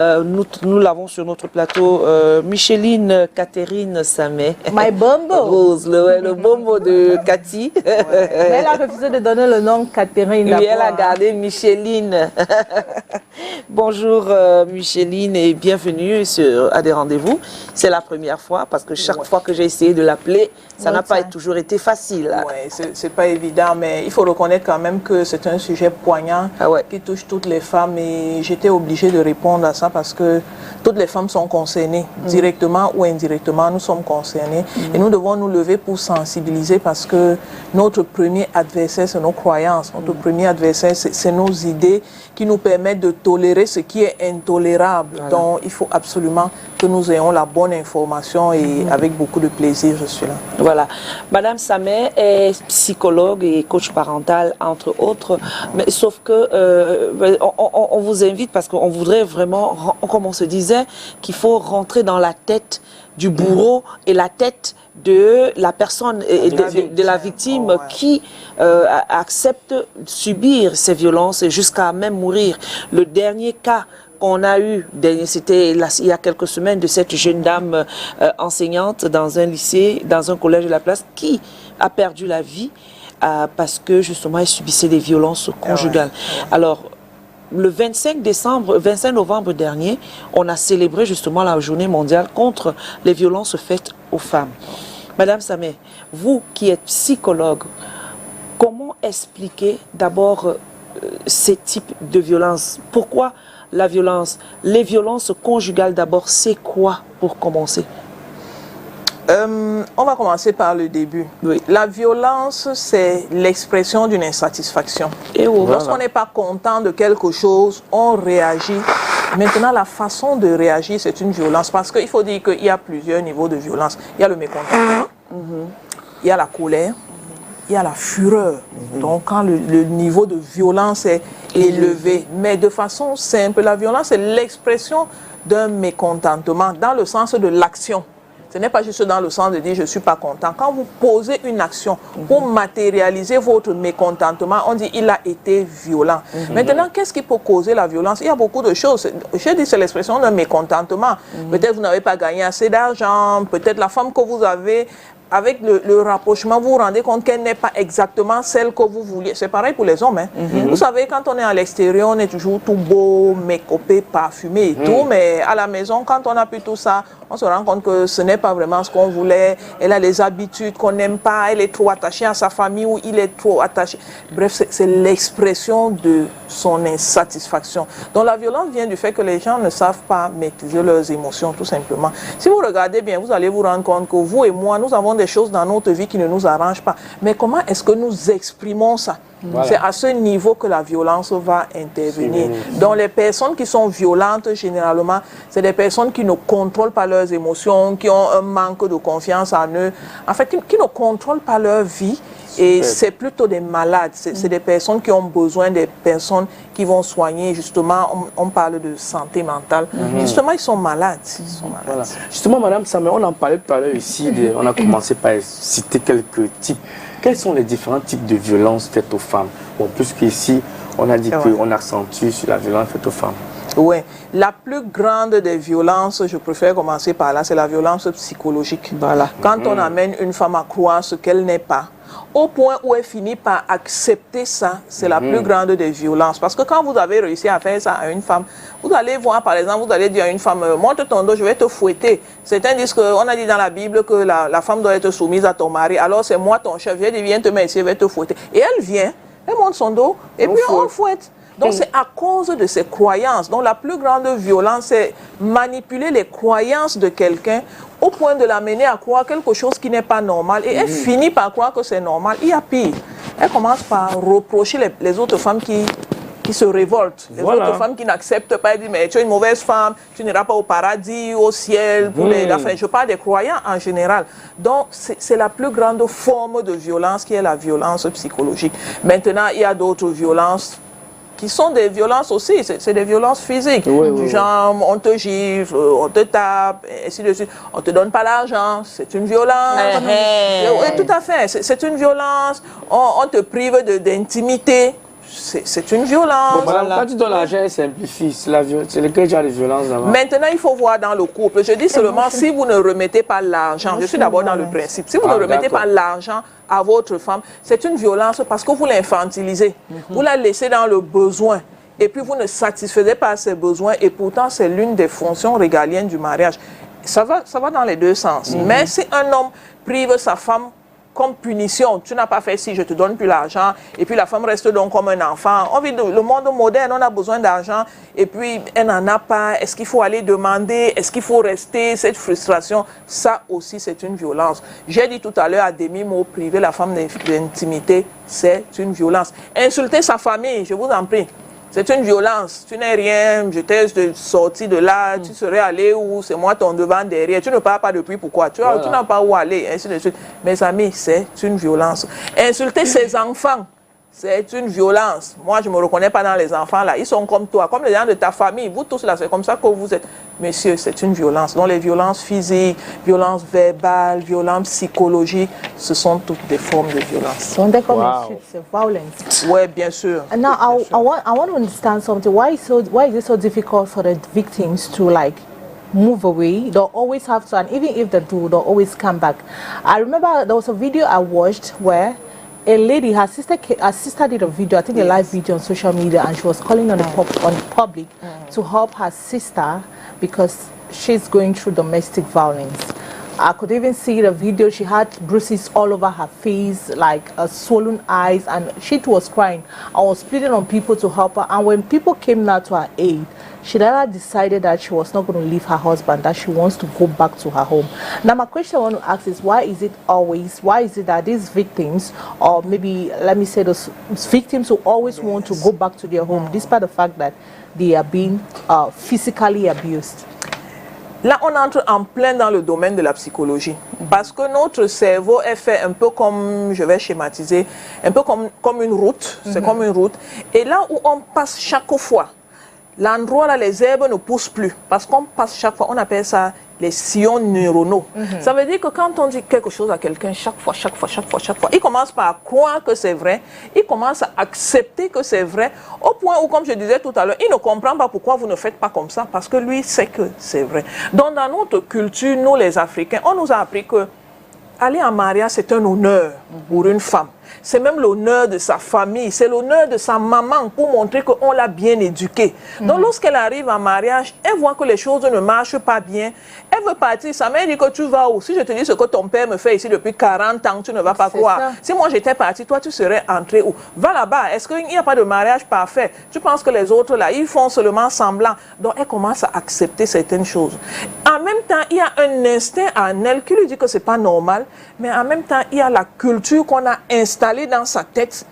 Nous l'avons sur notre plateau, Micheline Catherine Samé. My Bombo. Rose, le bombo de Cathy. Ouais. Mais elle a refusé de donner le nom Catherine. Oui, elle a gardé Micheline. Bonjour Micheline et bienvenue à des rendez-vous. C'est la première fois parce que chaque fois que j'ai essayé de l'appeler, ça n'a pas toujours été facile. Oui, c'est pas évident, mais il faut reconnaître quand même que c'est un sujet poignant qui touche toutes les femmes et j'étais obligée de répondre à ça parce que toutes les femmes sont concernées, directement ou indirectement, nous sommes concernés et nous devons nous lever pour sensibiliser parce que notre premier adversaire, c'est nos croyances, notre premier adversaire, c'est nos idées qui nous permettent de tolérer ce qui est intolérable. Voilà. Donc, il faut absolument que nous ayons la bonne information et avec beaucoup de plaisir, je suis là. Voilà. Madame Samé est psychologue et coach parental, entre autres, mais sauf que on vous invite parce qu'on voudrait vraiment, comme on se disait, qu'il faut rentrer dans la tête du bourreau et la tête de la personne, de la victime qui accepte subir ces violences jusqu'à même mourir. Le dernier cas qu'on a eu, c'était il y a quelques semaines, de cette jeune dame enseignante dans un lycée, dans un collège de la place, qui a perdu la vie parce que justement elle subissait des violences conjugales. Alors, le 25 novembre dernier, on a célébré justement la journée mondiale contre les violences faites aux femmes. Madame Samé, vous qui êtes psychologue, comment expliquer d'abord ces types de violences? Pourquoi la violence? Les violences conjugales d'abord, c'est quoi pour commencer? On va commencer par le début. Oui. La violence, c'est l'expression d'une insatisfaction. Lorsqu'on n'est pas content de quelque chose, on réagit. Maintenant, la façon de réagir, c'est une violence. Parce qu'il faut dire qu'il y a plusieurs niveaux de violence. Il y a le mécontentement, il y a la colère, il y a la fureur. Donc, quand le niveau de violence est élevé. Mais de façon simple, la violence, c'est l'expression d'un mécontentement dans le sens de l'action. Ce n'est pas juste dans le sens de dire je ne suis pas content. Quand vous posez une action pour matérialiser votre mécontentement, on dit il a été violent. Maintenant, qu'est-ce qui peut causer la violence? Il y a beaucoup de choses. Je dis c'est l'expression d'un mécontentement. Peut-être vous n'avez pas gagné assez d'argent, peut-être la femme que vous avez, avec le rapprochement, vous vous rendez compte qu'elle n'est pas exactement celle que vous vouliez. C'est pareil pour les hommes. Hein. Vous savez, quand on est à l'extérieur, on est toujours tout beau, make-upé, parfumé et tout. Mais à la maison, quand on a plus tout ça, on se rend compte que ce n'est pas vraiment ce qu'on voulait. Elle a les habitudes qu'on n'aime pas. Elle est trop attachée à sa famille ou il est trop attaché. Bref, c'est l'expression de son insatisfaction. Donc la violence vient du fait que les gens ne savent pas maîtriser leurs émotions, tout simplement. Si vous regardez bien, vous allez vous rendre compte que vous et moi, nous avons des choses dans notre vie qui ne nous arrangent pas. Mais comment est-ce que nous exprimons ça? Voilà. C'est à ce niveau que la violence va intervenir. Donc les personnes qui sont violentes, généralement, c'est des personnes qui ne contrôlent pas leurs émotions, qui ont un manque de confiance en eux, en fait, qui ne contrôlent pas leur vie. Et c'est plutôt des malades, c'est des personnes qui ont besoin des personnes qui vont soigner. Justement, on parle de santé mentale. Justement, ils sont malades. Voilà. Justement, Madame Samé, on en parlait tout à l'heure ici, on a commencé par citer quelques types. Quels sont les différents types de violences faites aux femmes? Bon, plus qu'ici, on a dit qu'on accentue sur la violence faite aux femmes. Oui, la plus grande des violences, je préfère commencer par là, c'est la violence psychologique. Voilà. Quand on amène une femme à croire ce qu'elle n'est pas, au point où elle finit par accepter ça, c'est la plus grande des violences. Parce que quand vous avez réussi à faire ça à une femme, vous allez voir, par exemple, vous allez dire à une femme, monte ton dos, je vais te fouetter. Certains disent qu'on a dit dans la Bible que la femme doit être soumise à ton mari. Alors c'est moi ton chef, je dis, viens te mettre ici, je vais te fouetter. Et elle vient, elle monte son dos, et puis on fouette. Donc c'est à cause de ses croyances. Donc la plus grande violence, c'est manipuler les croyances de quelqu'un au point de l'amener à croire quelque chose qui n'est pas normal. Et elle finit par croire que c'est normal. Il y a pire. Elle commence par reprocher les autres femmes qui se révoltent. Les autres femmes qui n'acceptent pas. Elle dit, mais tu es une mauvaise femme, tu n'iras pas au paradis, au ciel. Pour enfin, je parle des croyants en général. Donc c'est la plus grande forme de violence qui est la violence psychologique. Maintenant, il y a d'autres violences qui sont des violences aussi, c'est des violences physiques, du genre on te gifle, on te tape, et ainsi de suite, on te donne pas l'argent, c'est une violence, oui, tout à fait, c'est une violence, on te prive d'intimité, c'est une violence. Bon, quand tu donnes l'argent, elle simplifie. C'est lequel genre de violence là-bas? Maintenant, il faut voir dans le couple. Je dis seulement si vous ne remettez pas l'argent, je suis d'abord dans le principe, si vous ne remettez pas l'argent à votre femme, c'est une violence parce que vous l'infantilisez. Vous la laissez dans le besoin. Et puis vous ne satisfaisez pas ses besoins. Et pourtant, c'est l'une des fonctions régaliennes du mariage. Ça va dans les deux sens. Mais si un homme prive sa femme comme punition, tu n'as pas fait ci, je te donne plus l'argent, et puis la femme reste donc comme un enfant. On vit le monde moderne, on a besoin d'argent, et puis elle n'en a pas. Est-ce qu'il faut aller demander? Est-ce qu'il faut rester? Cette frustration, ça aussi c'est une violence. J'ai dit tout à l'heure à demi-mot, priver la femme d'intimité, c'est une violence. Insulter sa famille, je vous en prie. C'est une violence. Tu n'es rien, je t'ai sorti de là, tu serais allé où, c'est moi ton devant derrière. Tu ne pars pas depuis, pourquoi? Tu n'as pas où aller, ainsi de suite. Mes amis, c'est une violence. Insulter ses enfants, c'est une violence. Moi, je ne me reconnais pas dans les enfants là. Ils sont comme toi, comme les gens de ta famille. Vous tous là, c'est comme ça que vous êtes. Messieurs, c'est une violence. Donc les violences physiques, violences verbales, violences psychologiques, ce sont toutes des formes de violence. When they come in streets, it's violence. Oui, bien sûr. And now I want to understand something. Why is it so difficult for the victims to move away? They'll always have to, and even if they do, they'll always come back. I remember there was a video I watched where a lady, her sister did a video, I think a live video on social media, and she was calling on the public to help her sister because she's going through domestic violence. I could even see the video. She had bruises all over her face, like swollen eyes, and she was crying. I was pleading on people to help her, and when people came now to her aid, she then decided that she was not going to leave her husband, that she wants to go back to her home. Now my question I want to ask is, why is it that these victims, or maybe let me say those victims who always want to go back to their home, despite the fact that they are being physically abused? Là, on entre en plein dans le domaine de la psychologie. Parce que notre cerveau est fait un peu comme, je vais schématiser, un peu comme une route. C'est comme une route. Et là où on passe chaque fois, l'endroit là, les herbes ne poussent plus. Parce qu'on passe chaque fois, on appelle ça les sillons neuronaux. Ça veut dire que quand on dit quelque chose à quelqu'un, chaque fois, il commence par croire que c'est vrai, il commence à accepter que c'est vrai, au point où, comme je disais tout à l'heure, il ne comprend pas pourquoi vous ne faites pas comme ça, parce que lui sait que c'est vrai. Donc dans notre culture, nous les Africains, on nous a appris que aller en mariage, c'est un honneur pour une femme. C'est même l'honneur de sa famille, c'est l'honneur de sa maman pour montrer qu'on l'a bien éduquée. Donc lorsqu'elle arrive en mariage, elle voit que les choses ne marchent pas bien. Elle veut partir. Sa mère dit que tu vas où? Si je te dis ce que ton père me fait ici depuis 40 ans, tu ne vas pas croire. Ça. Si moi j'étais partie, toi tu serais entré où? Va là-bas. Est-ce qu'il n'y a pas de mariage parfait? Tu penses que les autres là, ils font seulement semblant. Donc elle commence à accepter certaines choses. En même temps, il y a un instinct en elle qui lui dit que c'est pas normal, mais en même temps, il y a la culture qu'on a installée dans sa tête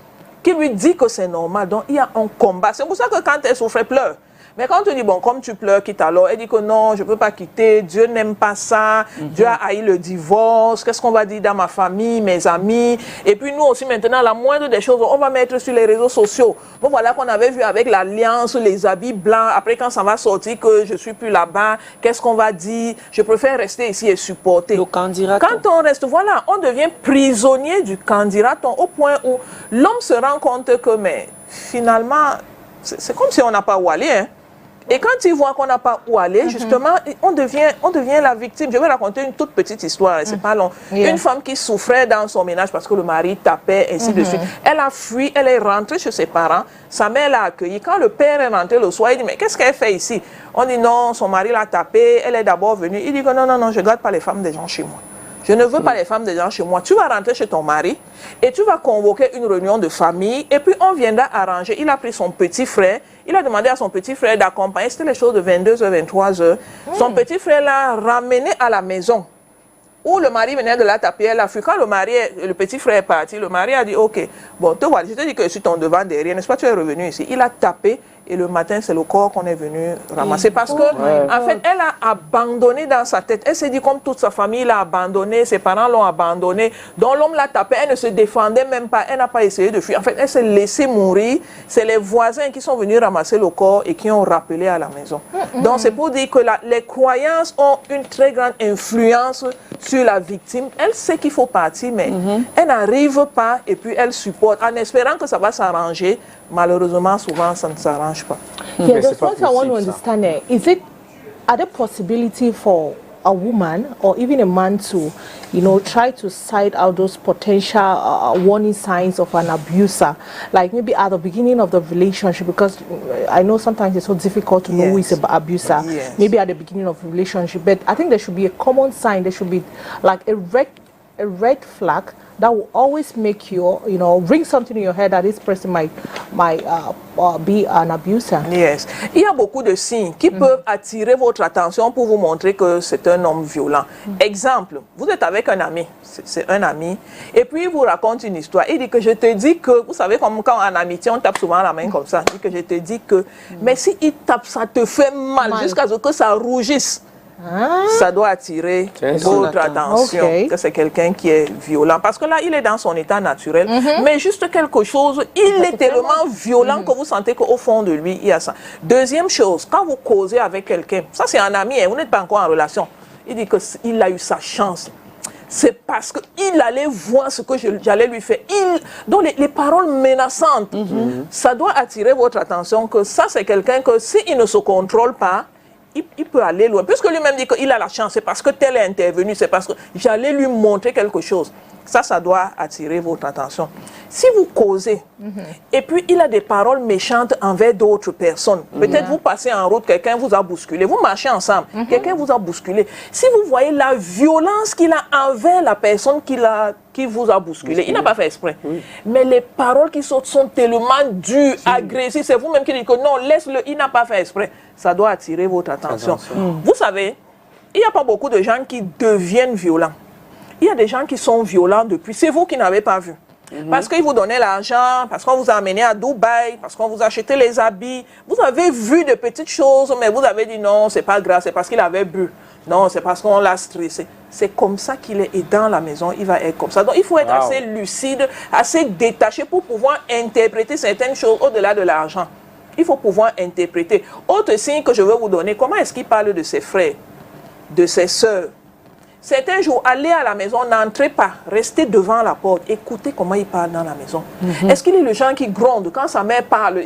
qui lui dit que c'est normal. Donc il y a un combat. C'est pour ça que quand elle souffre, elle pleure. Mais quand tu dis, bon, comme tu pleures, quitte alors, elle dit que non, je ne peux pas quitter, Dieu n'aime pas ça, Dieu a haï le divorce, qu'est-ce qu'on va dire dans ma famille, mes amis. Et puis nous aussi maintenant, la moindre des choses, on va mettre sur les réseaux sociaux. Bon, voilà qu'on avait vu avec l'alliance, les habits blancs, après quand ça va sortir que je ne suis plus là-bas, qu'est-ce qu'on va dire? Je préfère rester ici et supporter. Le candidaton. Quand on reste, voilà, on devient prisonnier du candidaton au point où l'homme se rend compte que, mais finalement, c'est comme si on n'a pas où aller, hein. Et quand il voit qu'on n'a pas où aller, justement, on devient la victime. Je vais raconter une toute petite histoire, c'est pas long. Une femme qui souffrait dans son ménage parce que le mari tapait, ainsi de suite. Elle a fui, elle est rentrée chez ses parents. Sa mère l'a accueillie. Quand le père est rentré le soir, il dit, mais qu'est-ce qu'elle fait ici? On dit non, son mari l'a tapée, elle est d'abord venue. Il dit que non, je ne garde pas les femmes des gens chez moi. Je ne veux pas les femmes des gens chez moi. Tu vas rentrer chez ton mari et tu vas convoquer une réunion de famille et puis on viendra arranger. Il a pris son petit frère. Il a demandé à son petit frère d'accompagner. C'était les choses de 22h, 23h. Son petit frère l'a ramené à la maison où le mari venait de la taper. Elle a fui. Quand le petit frère est parti, le mari a dit, ok, bon, te voilà, je te dis que je suis ton devant derrière, n'est-ce pas, tu es revenu ici. Il a tapé. Et le matin, c'est le corps qu'on est venu ramasser. Parce que, en fait, elle a abandonné dans sa tête. Elle s'est dit, comme toute sa famille l'a abandonné, ses parents l'ont abandonné. Donc, l'homme l'a tapé, elle ne se défendait même pas. Elle n'a pas essayé de fuir. En fait, elle s'est laissée mourir. C'est les voisins qui sont venus ramasser le corps et qui ont rappelé à la maison. Donc, c'est pour dire que les croyances ont une très grande influence sur sur la victime. Elle sait qu'il faut partir, mais elle n'arrive pas et puis elle supporte en espérant que ça va s'arranger. Malheureusement, souvent, ça ne s'arrange pas. Yeah, that's what I want to understand. Are there possibility for a woman or even a man to, try to side out those potential warning signs of an abuser, like maybe at the beginning of the relationship, because I know sometimes it's so difficult to know who is an abuser, maybe at the beginning of the relationship, but I think there should be a common sign, there should be like a red flag that will always make you, ring something in your head that this person might be an abuser. Yes. Il y a beaucoup de signes qui peuvent attirer votre attention pour vous montrer que c'est un homme violent. Exemple, vous êtes avec un ami, c'est un ami, et puis il vous raconte une histoire. Il dit que je te dis que, vous savez, comme quand en amitié, on tape souvent la main comme ça, il dit que je te dis que, mais si il tape, ça te fait mal. Jusqu'à ce que ça rougisse. Ça doit attirer votre attention, que c'est quelqu'un qui est violent. Parce que là, il est dans son état naturel, mais juste quelque chose, il est tellement violent que vous sentez qu'au fond de lui, il y a ça. Deuxième chose, quand vous causez avec quelqu'un, ça c'est un ami, vous n'êtes pas encore en relation, il dit qu'il a eu sa chance. C'est parce qu'il allait voir ce que j'allais lui faire. Donc les paroles menaçantes, ça doit attirer votre attention que ça c'est quelqu'un que s'il ne se contrôle pas, il peut aller loin. Puisque lui-même dit qu'il a la chance, c'est parce que tel est intervenu, c'est parce que j'allais lui montrer quelque chose. Ça doit attirer votre attention. Si vous causez, et puis il a des paroles méchantes envers d'autres personnes, peut-être vous passez en route, quelqu'un vous a bousculé, vous marchez ensemble, quelqu'un vous a bousculé. Si vous voyez la violence qu'il a envers la personne qui vous a bousculé, il n'a pas fait exprès. Mais les paroles qui sortent sont tellement dures, agressives, c'est vous-même qui dites que non, laisse-le, il n'a pas fait exprès. Ça doit attirer votre attention. Vous savez, il n'y a pas beaucoup de gens qui deviennent violents. Il y a des gens qui sont violents depuis. C'est vous qui n'avez pas vu. Parce qu'ils vous donnaient l'argent, parce qu'on vous a amené à Dubaï, parce qu'on vous a acheté les habits. Vous avez vu de petites choses, mais vous avez dit non, c'est pas grave, c'est parce qu'il avait bu. Non, c'est parce qu'on l'a stressé. C'est comme ça qu'il est. Et dans la maison, il va être comme ça. Donc, il faut être assez lucide, assez détaché pour pouvoir interpréter certaines choses au-delà de l'argent. Il faut pouvoir interpréter. Autre signe que je veux vous donner, comment est-ce qu'il parle de ses frères, de ses sœurs? Certains jours, allez à la maison, n'entrez pas, restez devant la porte, écoutez comment il parle dans la maison. Est-ce qu'il est le genre qui gronde quand sa mère parle?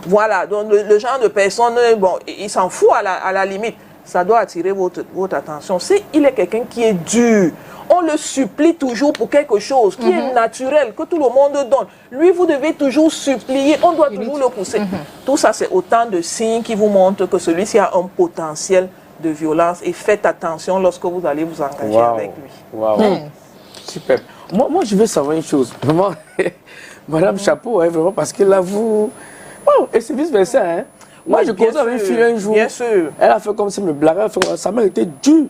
Voilà, donc le genre de personne, bon, il s'en fout à la limite. Ça doit attirer votre attention. S'il est quelqu'un qui est dur, on le supplie toujours pour quelque chose qui est naturel, que tout le monde donne. Lui, vous devez toujours supplier, on doit toujours le pousser. Tout ça, c'est autant de signes qui vous montrent que celui-ci a un potentiel de violence, et faites attention lorsque vous allez vous engager avec lui. Super. Moi, je veux savoir une chose. Vraiment, Madame Chapeau, vraiment, parce que là, vous... et c'est vice-versa, hein. Moi, je causais avec une fille un jour. Bien sûr. Elle a fait comme si me blaguait, sa mère était dure.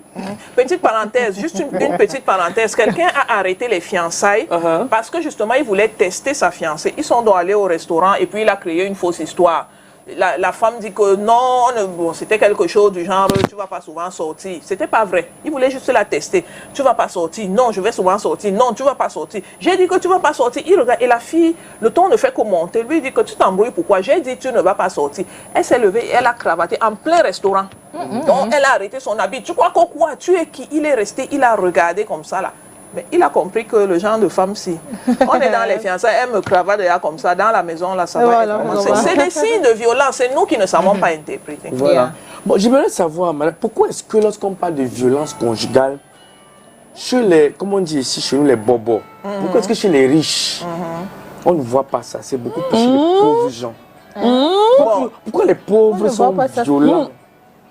Petite parenthèse, juste une petite parenthèse. Quelqu'un a arrêté les fiançailles parce que justement, il voulait tester sa fiancée. Ils sont donc allés au restaurant et puis il a créé une fausse histoire. La femme dit que non, bon, c'était quelque chose du genre, tu ne vas pas souvent sortir. Ce n'était pas vrai. Il voulait juste la tester. Tu ne vas pas sortir. Non, je vais souvent sortir. Non, tu ne vas pas sortir. J'ai dit que tu ne vas pas sortir. Il regarde. Et la fille, le ton ne fait que monter. Lui, il dit que tu t'embrouilles. Pourquoi? J'ai dit tu ne vas pas sortir. Elle s'est levée et elle a cravaté en plein restaurant. Donc, elle a arrêté son habit. Tu crois que quoi? Tu es qui? Il est resté, il a regardé comme ça là. Mais il a compris que le genre de femme, si on est dans les fiançailles, elle me cravate déjà comme ça, dans la maison, là, ça va être... C'est des signes de violence, c'est nous qui ne savons pas interpréter. Voilà. Bon, j'aimerais savoir, madame, pourquoi est-ce que lorsqu'on parle de violence conjugale, chez les, comme on dit ici, chez nous, les bobos, pourquoi est-ce que chez les riches, on ne voit pas ça? C'est beaucoup plus chez les pauvres gens. Pourquoi les pauvres sont violents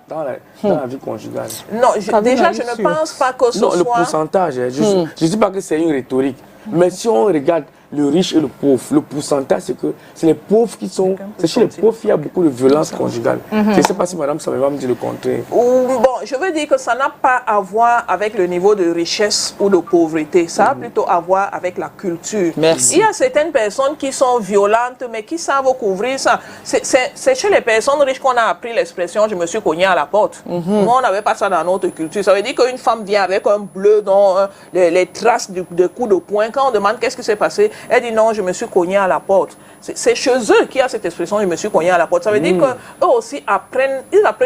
dans la vie conjugale? Non, déjà, je ne pense pas que ce soit... le pourcentage, je ne dis pas que c'est une rhétorique, mais si on regarde le riche et le pauvre, le pourcentage, c'est que c'est les pauvres qui sont... C'est chez les pauvres qu'il y a beaucoup de violence conjugale. Je ne sais pas si madame ça va me dire le contraire. Bon, je veux dire que ça n'a pas à voir avec le niveau de richesse ou de pauvreté. Ça a plutôt à voir avec la culture. Merci. Il y a certaines personnes qui sont violentes, mais qui savent couvrir ça. C'est chez les personnes riches qu'on a appris l'expression « je me suis cogné à la porte ». Nous, on n'avait pas ça dans notre culture. Ça veut dire qu'une femme vient avec un bleu dans les traces de coups de poing. Quand on demande qu'est-ce qui s'est passé, elle dit non, je me suis cogné à la porte. c'est chez eux qu'il y a cette expression, je me suis cogné à la porte. Ça veut dire qu'eux aussi apprennent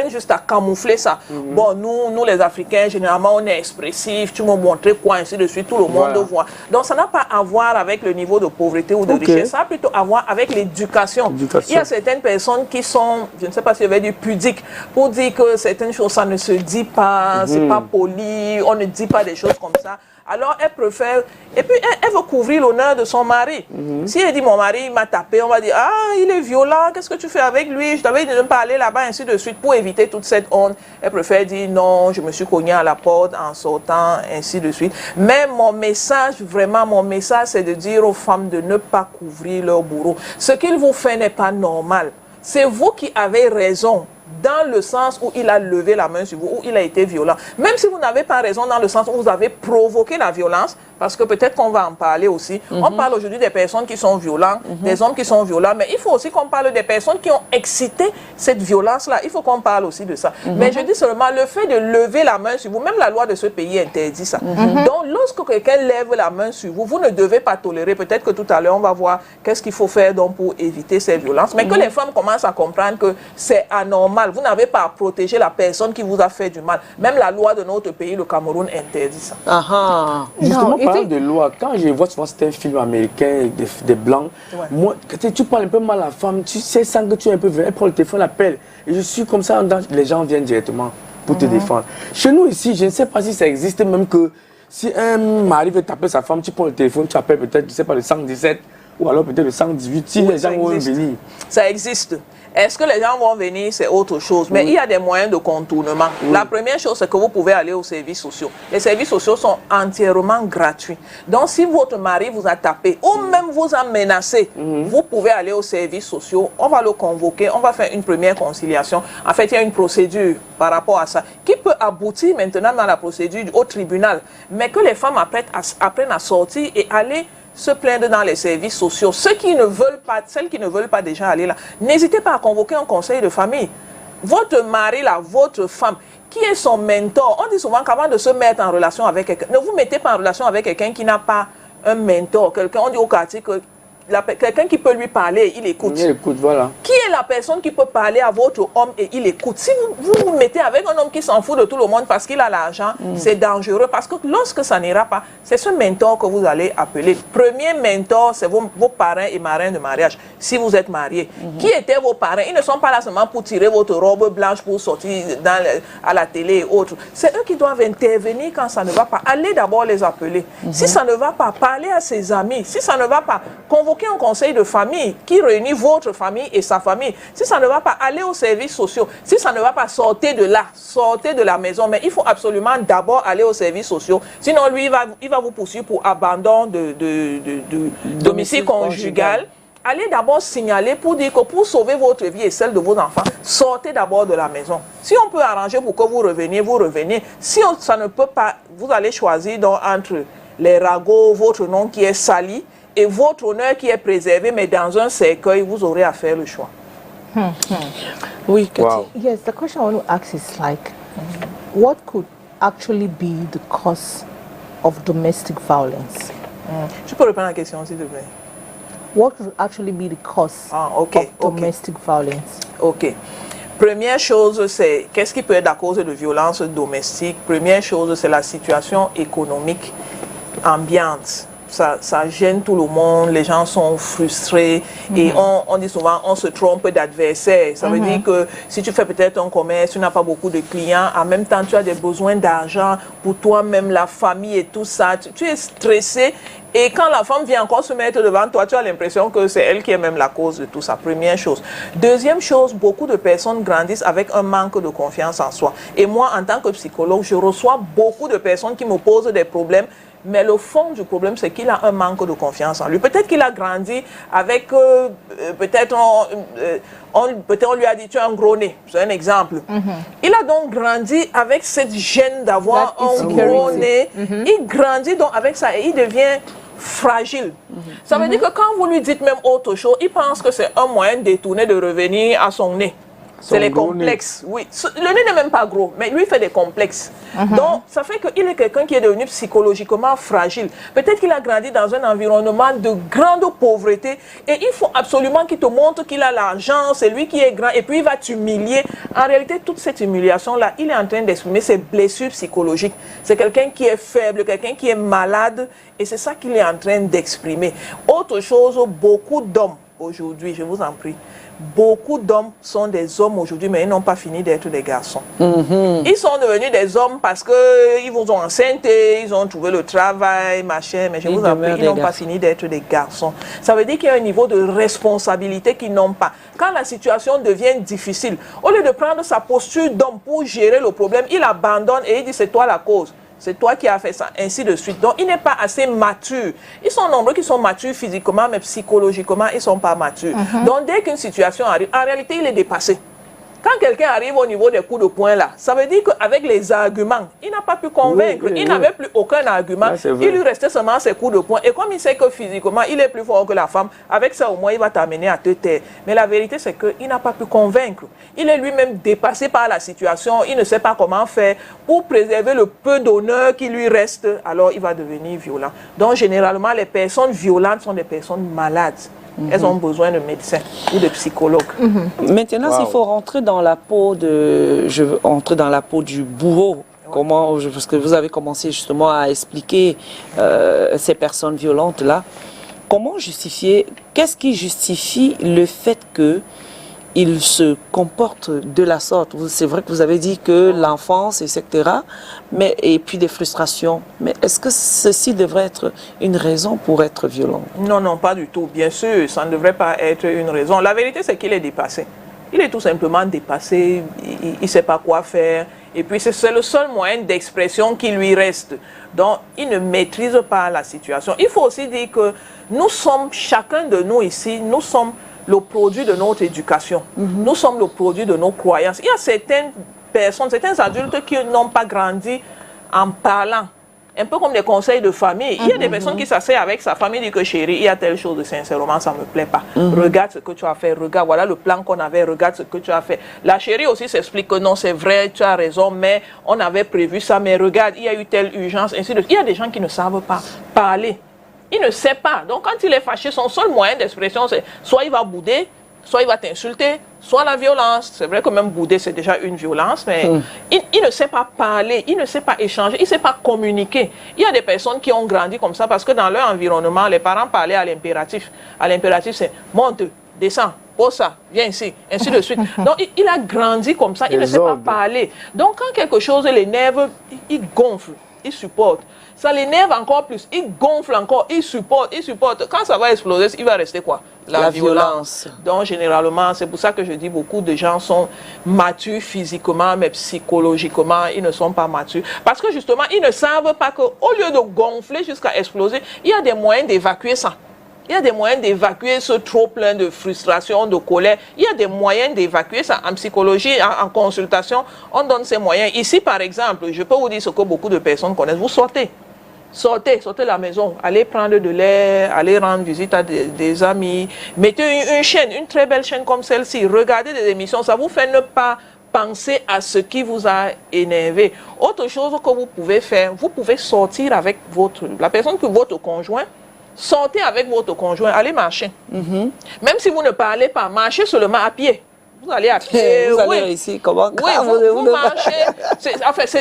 juste à camoufler ça. Bon, nous les Africains, généralement, on est expressifs, tu m'as montré quoi, ainsi de suite, tout le monde voit. Donc, ça n'a pas à voir avec le niveau de pauvreté ou de richesse, ça a plutôt à voir avec l'éducation. Il y a certaines personnes qui sont, je ne sais pas si je vais dire pudiques, pour dire que certaines choses, ça ne se dit pas, c'est pas poli, on ne dit pas des choses comme ça. Alors, elle préfère... Et puis, elle veut couvrir l'honneur de son mari. Si elle dit, mon mari m'a tapé, on va dire, ah, il est violent, qu'est-ce que tu fais avec lui? Je t'avais dit de ne pas aller là-bas, ainsi de suite, pour éviter toute cette honte. Elle préfère dire, non, je me suis cogné à la porte en sortant, ainsi de suite. Mais mon message, vraiment, mon message, c'est de dire aux femmes de ne pas couvrir leur bourreau. Ce qu'il vous fait n'est pas normal. C'est vous qui avez raison, dans le sens où il a levé la main sur vous, où il a été violent. Même si vous n'avez pas raison dans le sens où vous avez provoqué la violence, parce que peut-être qu'on va en parler aussi. On parle aujourd'hui des personnes qui sont violentes, des hommes qui sont violents, mais il faut aussi qu'on parle des personnes qui ont excité cette violence-là. Il faut qu'on parle aussi de ça. Mais je dis seulement, le fait de lever la main sur vous, même la loi de ce pays interdit ça. Donc, lorsque quelqu'un lève la main sur vous, vous ne devez pas tolérer. Peut-être que tout à l'heure, on va voir qu'est-ce qu'il faut faire donc pour éviter ces violences. Mais que les femmes commencent à comprendre que c'est anormal. Vous n'avez pas à protéger la personne qui vous a fait du mal. Même la loi de notre pays, le Cameroun, interdit ça. Justement, parlant de loi, quand je vois souvent c'est un film américain des blancs, moi, quand tu parles un peu mal à la femme, tu sais, sans que tu es un peu elle prend le téléphone, l'appelle. Et je suis comme ça, les gens viennent directement pour te défendre. Chez nous ici, je ne sais pas si ça existe, même que si un mari veut taper sa femme, tu prends le téléphone, tu appelles peut-être, je ne sais pas, le 117 ou alors peut-être le 118, si les gens vont venir. Ça existe. Est-ce que les gens vont venir, c'est autre chose. Mais il y a des moyens de contournement. La première chose, c'est que vous pouvez aller aux services sociaux. Les services sociaux sont entièrement gratuits. Donc, si votre mari vous a tapé ou même vous a menacé, vous pouvez aller aux services sociaux. On va le convoquer, on va faire une première conciliation. En fait, il y a une procédure par rapport à ça qui peut aboutir maintenant dans la procédure au tribunal. Mais que les femmes apprennent à sortir et aller se plaindre dans les services sociaux. Celles qui ne veulent pas déjà aller là, n'hésitez pas à convoquer un conseil de famille. Votre mari, là, votre femme, qui est son mentor? On dit souvent qu'avant de se mettre en relation avec quelqu'un, ne vous mettez pas en relation avec quelqu'un qui n'a pas un mentor. On dit au quartier que quelqu'un qui peut lui parler, il écoute. Il écoute, voilà. Qui est la personne qui peut parler à votre homme et il écoute? Si vous vous mettez avec un homme qui s'en fout de tout le monde parce qu'il a l'argent, c'est dangereux. Parce que lorsque ça n'ira pas, c'est ce mentor que vous allez appeler. Premier mentor, c'est vos parrains et marraines de mariage, si vous êtes mariés. Qui étaient vos parrains? Ils ne sont pas là seulement pour tirer votre robe blanche pour sortir à la télé et autres. C'est eux qui doivent intervenir quand ça ne va pas. Allez d'abord les appeler. Si ça ne va pas, parlez à ses amis. Si ça ne va pas, convoquez un conseil de famille qui réunit votre famille et sa famille. Si ça ne va pas, allez aux services sociaux. Si ça ne va pas, sortez de là, sortez de la maison. Mais il faut absolument d'abord aller aux services sociaux. Sinon, lui, il va vous poursuivre pour abandon de domicile conjugal. Allez d'abord signaler pour dire que pour sauver votre vie et celle de vos enfants, sortez d'abord de la maison. Si on peut arranger pour que vous reveniez, vous revenez. Si ça ne peut pas, vous allez choisir donc entre les ragots, votre nom qui est sali, et votre honneur qui est préservé, mais dans un cercueil, vous aurez à faire le choix. Oui, Cathy. Wow. Yes, the question I want to ask is like, what could actually be the cause of domestic violence? Tu peux répondre à la question, s'il te plaît? What could actually be the cause of domestic violence? Ok. Première chose, c'est qu'est-ce qui peut être la cause de violence domestique? Première chose, c'est la situation économique ambiante. Ça gêne tout le monde, les gens sont frustrés et on dit souvent on se trompe d'adversaire. Ça veut dire que si tu fais peut-être un commerce, tu n'as pas beaucoup de clients, en même temps tu as des besoins d'argent pour toi-même, la famille et tout ça. Tu es stressé et quand la femme vient encore se mettre devant toi, tu as l'impression que c'est elle qui est même la cause de tout ça. Première chose. Deuxième chose, beaucoup de personnes grandissent avec un manque de confiance en soi. Et moi, en tant que psychologue, je reçois beaucoup de personnes qui me posent des problèmes. Mais le fond du problème, c'est qu'il a un manque de confiance en lui. Peut-être qu'il a grandi avec, peut-être on lui a dit, tu as un gros nez. C'est un exemple. Il a donc grandi avec cette gêne d'avoir un gros nez. Il grandit donc avec ça et il devient fragile. Ça veut dire que quand vous lui dites même autre chose, il pense que c'est un moyen détourné de revenir à son nez. C'est les complexes, oui. Le nez n'est même pas gros, mais lui fait des complexes. Donc, ça fait qu'il est quelqu'un qui est devenu psychologiquement fragile. Peut-être qu'il a grandi dans un environnement de grande pauvreté et il faut absolument qu'il te montre qu'il a l'argent, c'est lui qui est grand et puis il va t'humilier. En réalité, toute cette humiliation-là, il est en train d'exprimer ses blessures psychologiques. C'est quelqu'un qui est faible, quelqu'un qui est malade et c'est ça qu'il est en train d'exprimer. Autre chose, beaucoup d'hommes aujourd'hui, je vous en prie, beaucoup d'hommes sont des hommes aujourd'hui, mais ils n'ont pas fini d'être des garçons. Ils sont devenus des hommes parce qu'ils vous ont enceintés, ils ont trouvé le travail, machin, mais je vous en prie, ils n'ont pas fini d'être des garçons. Ça veut dire qu'il y a un niveau de responsabilité qu'ils n'ont pas. Quand la situation devient difficile, au lieu de prendre sa posture d'homme pour gérer le problème, il abandonne et il dit c'est toi la cause. C'est toi qui as fait ça, ainsi de suite. Donc, il n'est pas assez mature. Ils sont nombreux qui sont matures physiquement, mais psychologiquement, ils ne sont pas matures. Donc, dès qu'une situation arrive, en réalité, il est dépassé. Quand quelqu'un arrive au niveau des coups de poing là, ça veut dire qu'avec les arguments, il n'a pas pu convaincre. Il n'avait plus aucun argument. Il lui restait seulement ses coups de poing. Et comme il sait que physiquement, il est plus fort que la femme, avec ça au moins, il va t'amener à te taire. Mais la vérité, c'est qu'il n'a pas pu convaincre. Il est lui-même dépassé par la situation. Il ne sait pas comment faire pour préserver le peu d'honneur qui lui reste. Alors, il va devenir violent. Donc, généralement, les personnes violentes sont des personnes malades. Elles ont besoin de médecins ou de psychologues. Maintenant, s'il faut rentrer dans la peau de... Je veux entrer dans la peau du bourreau. Comment, parce que vous avez commencé justement à expliquer ces personnes violentes-là. Comment justifier... Qu'est-ce qui justifie le fait que il se comporte de la sorte? C'est vrai que vous avez dit que l'enfance, etc., et puis des frustrations. Mais est-ce que ceci devrait être une raison pour être violent? Non, non, pas du tout. Bien sûr, ça ne devrait pas être une raison. La vérité, c'est qu'il est dépassé. Il est tout simplement dépassé, il ne sait pas quoi faire. Et puis, c'est le seul moyen d'expression qui lui reste. Donc, il ne maîtrise pas la situation. Il faut aussi dire que nous sommes, chacun de nous ici, nous sommes le produit de notre éducation. Nous sommes le produit de nos croyances. Il y a certaines personnes, certains adultes qui n'ont pas grandi en parlant. Un peu comme des conseils de famille. Il y a des personnes qui s'asseyent avec sa famille et disent que chérie, il y a telle chose, sincèrement, ça ne me plaît pas. Regarde ce que tu as fait, regarde, voilà le plan qu'on avait, regarde ce que tu as fait. La chérie aussi s'explique que non, c'est vrai, tu as raison, mais on avait prévu ça, mais regarde, il y a eu telle urgence, ainsi de suite. Il y a des gens qui ne savent pas parler. Il ne sait pas. Donc, quand il est fâché, son seul moyen d'expression, c'est soit il va bouder, soit il va t'insulter, soit la violence. C'est vrai que même bouder, c'est déjà une violence, mais il ne sait pas parler, il ne sait pas échanger, il ne sait pas communiquer. Il y a des personnes qui ont grandi comme ça parce que dans leur environnement, les parents parlaient à l'impératif. À l'impératif, c'est monte, descends, pose ça, viens ici, ainsi de suite. Donc, il a grandi comme ça, il ne sait pas parler. Donc, quand quelque chose l'énerve, il gonfle, il supporte. Ça l'énerve encore plus, il gonfle encore, il supporte. Quand ça va exploser, il va rester quoi? La violence. Donc, généralement, c'est pour ça que je dis beaucoup de gens sont matures physiquement, mais psychologiquement, ils ne sont pas matures. Parce que justement, ils ne savent pas qu'au lieu de gonfler jusqu'à exploser, il y a des moyens d'évacuer ça. Il y a des moyens d'évacuer ce trop plein de frustration, de colère. Il y a des moyens d'évacuer ça. En psychologie, en consultation, on donne ces moyens. Ici, par exemple, je peux vous dire ce que beaucoup de personnes connaissent. Vous sortez. Sortez de la maison, allez prendre de l'air, allez rendre visite à des amis, mettez une chaîne, une très belle chaîne comme celle-ci, regardez des émissions, ça vous fait ne pas penser à ce qui vous a énervé. Autre chose que vous pouvez faire, vous pouvez sortir avec la personne que votre conjoint, sortez avec votre conjoint, allez marcher. Même si vous ne parlez pas, marchez seulement à pied. Vous allez à pied, vous allez ici, comment vous marchez.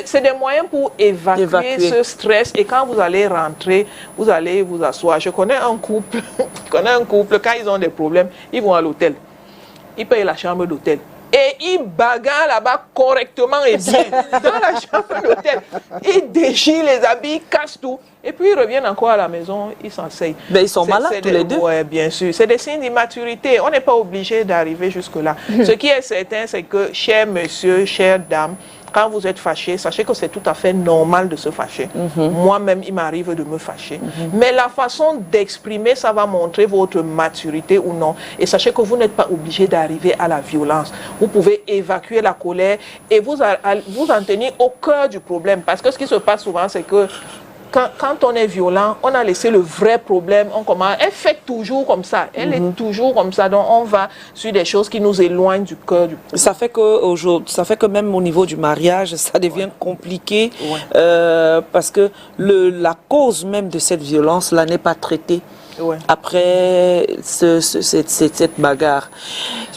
C'est des moyens pour évacuer ce stress. Et quand vous allez rentrer, vous allez vous asseoir. Je connais un couple, quand ils ont des problèmes, ils vont à l'hôtel. Ils payent la chambre d'hôtel. Et ils bagarrent là-bas correctement et bien. Dans la chambre d'hôtel, ils déchirent les habits, ils cassent tout. Et puis ils reviennent encore à la maison, ils s'enseignent. Mais ils sont malades tous les deux. Oui, bien sûr. C'est des signes d'immaturité. On n'est pas obligé d'arriver jusque-là. Ce qui est certain, c'est que, cher monsieur, chère dame, quand vous êtes fâché, sachez que c'est tout à fait normal de se fâcher. Moi-même, il m'arrive de me fâcher. Mais la façon d'exprimer, ça va montrer votre maturité ou non. Et sachez que vous n'êtes pas obligé d'arriver à la violence. Vous pouvez évacuer la colère et vous en tenir au cœur du problème. Parce que ce qui se passe souvent, c'est que quand on est violent, on a laissé le vrai problème. Elle fait toujours comme ça. Elle est toujours comme ça. Donc, on va sur des choses qui nous éloignent du cœur du problème. Ça fait que même au niveau du mariage, ça devient compliqué parce que la cause même de cette violence-là n'est pas traitée. Après cette bagarre.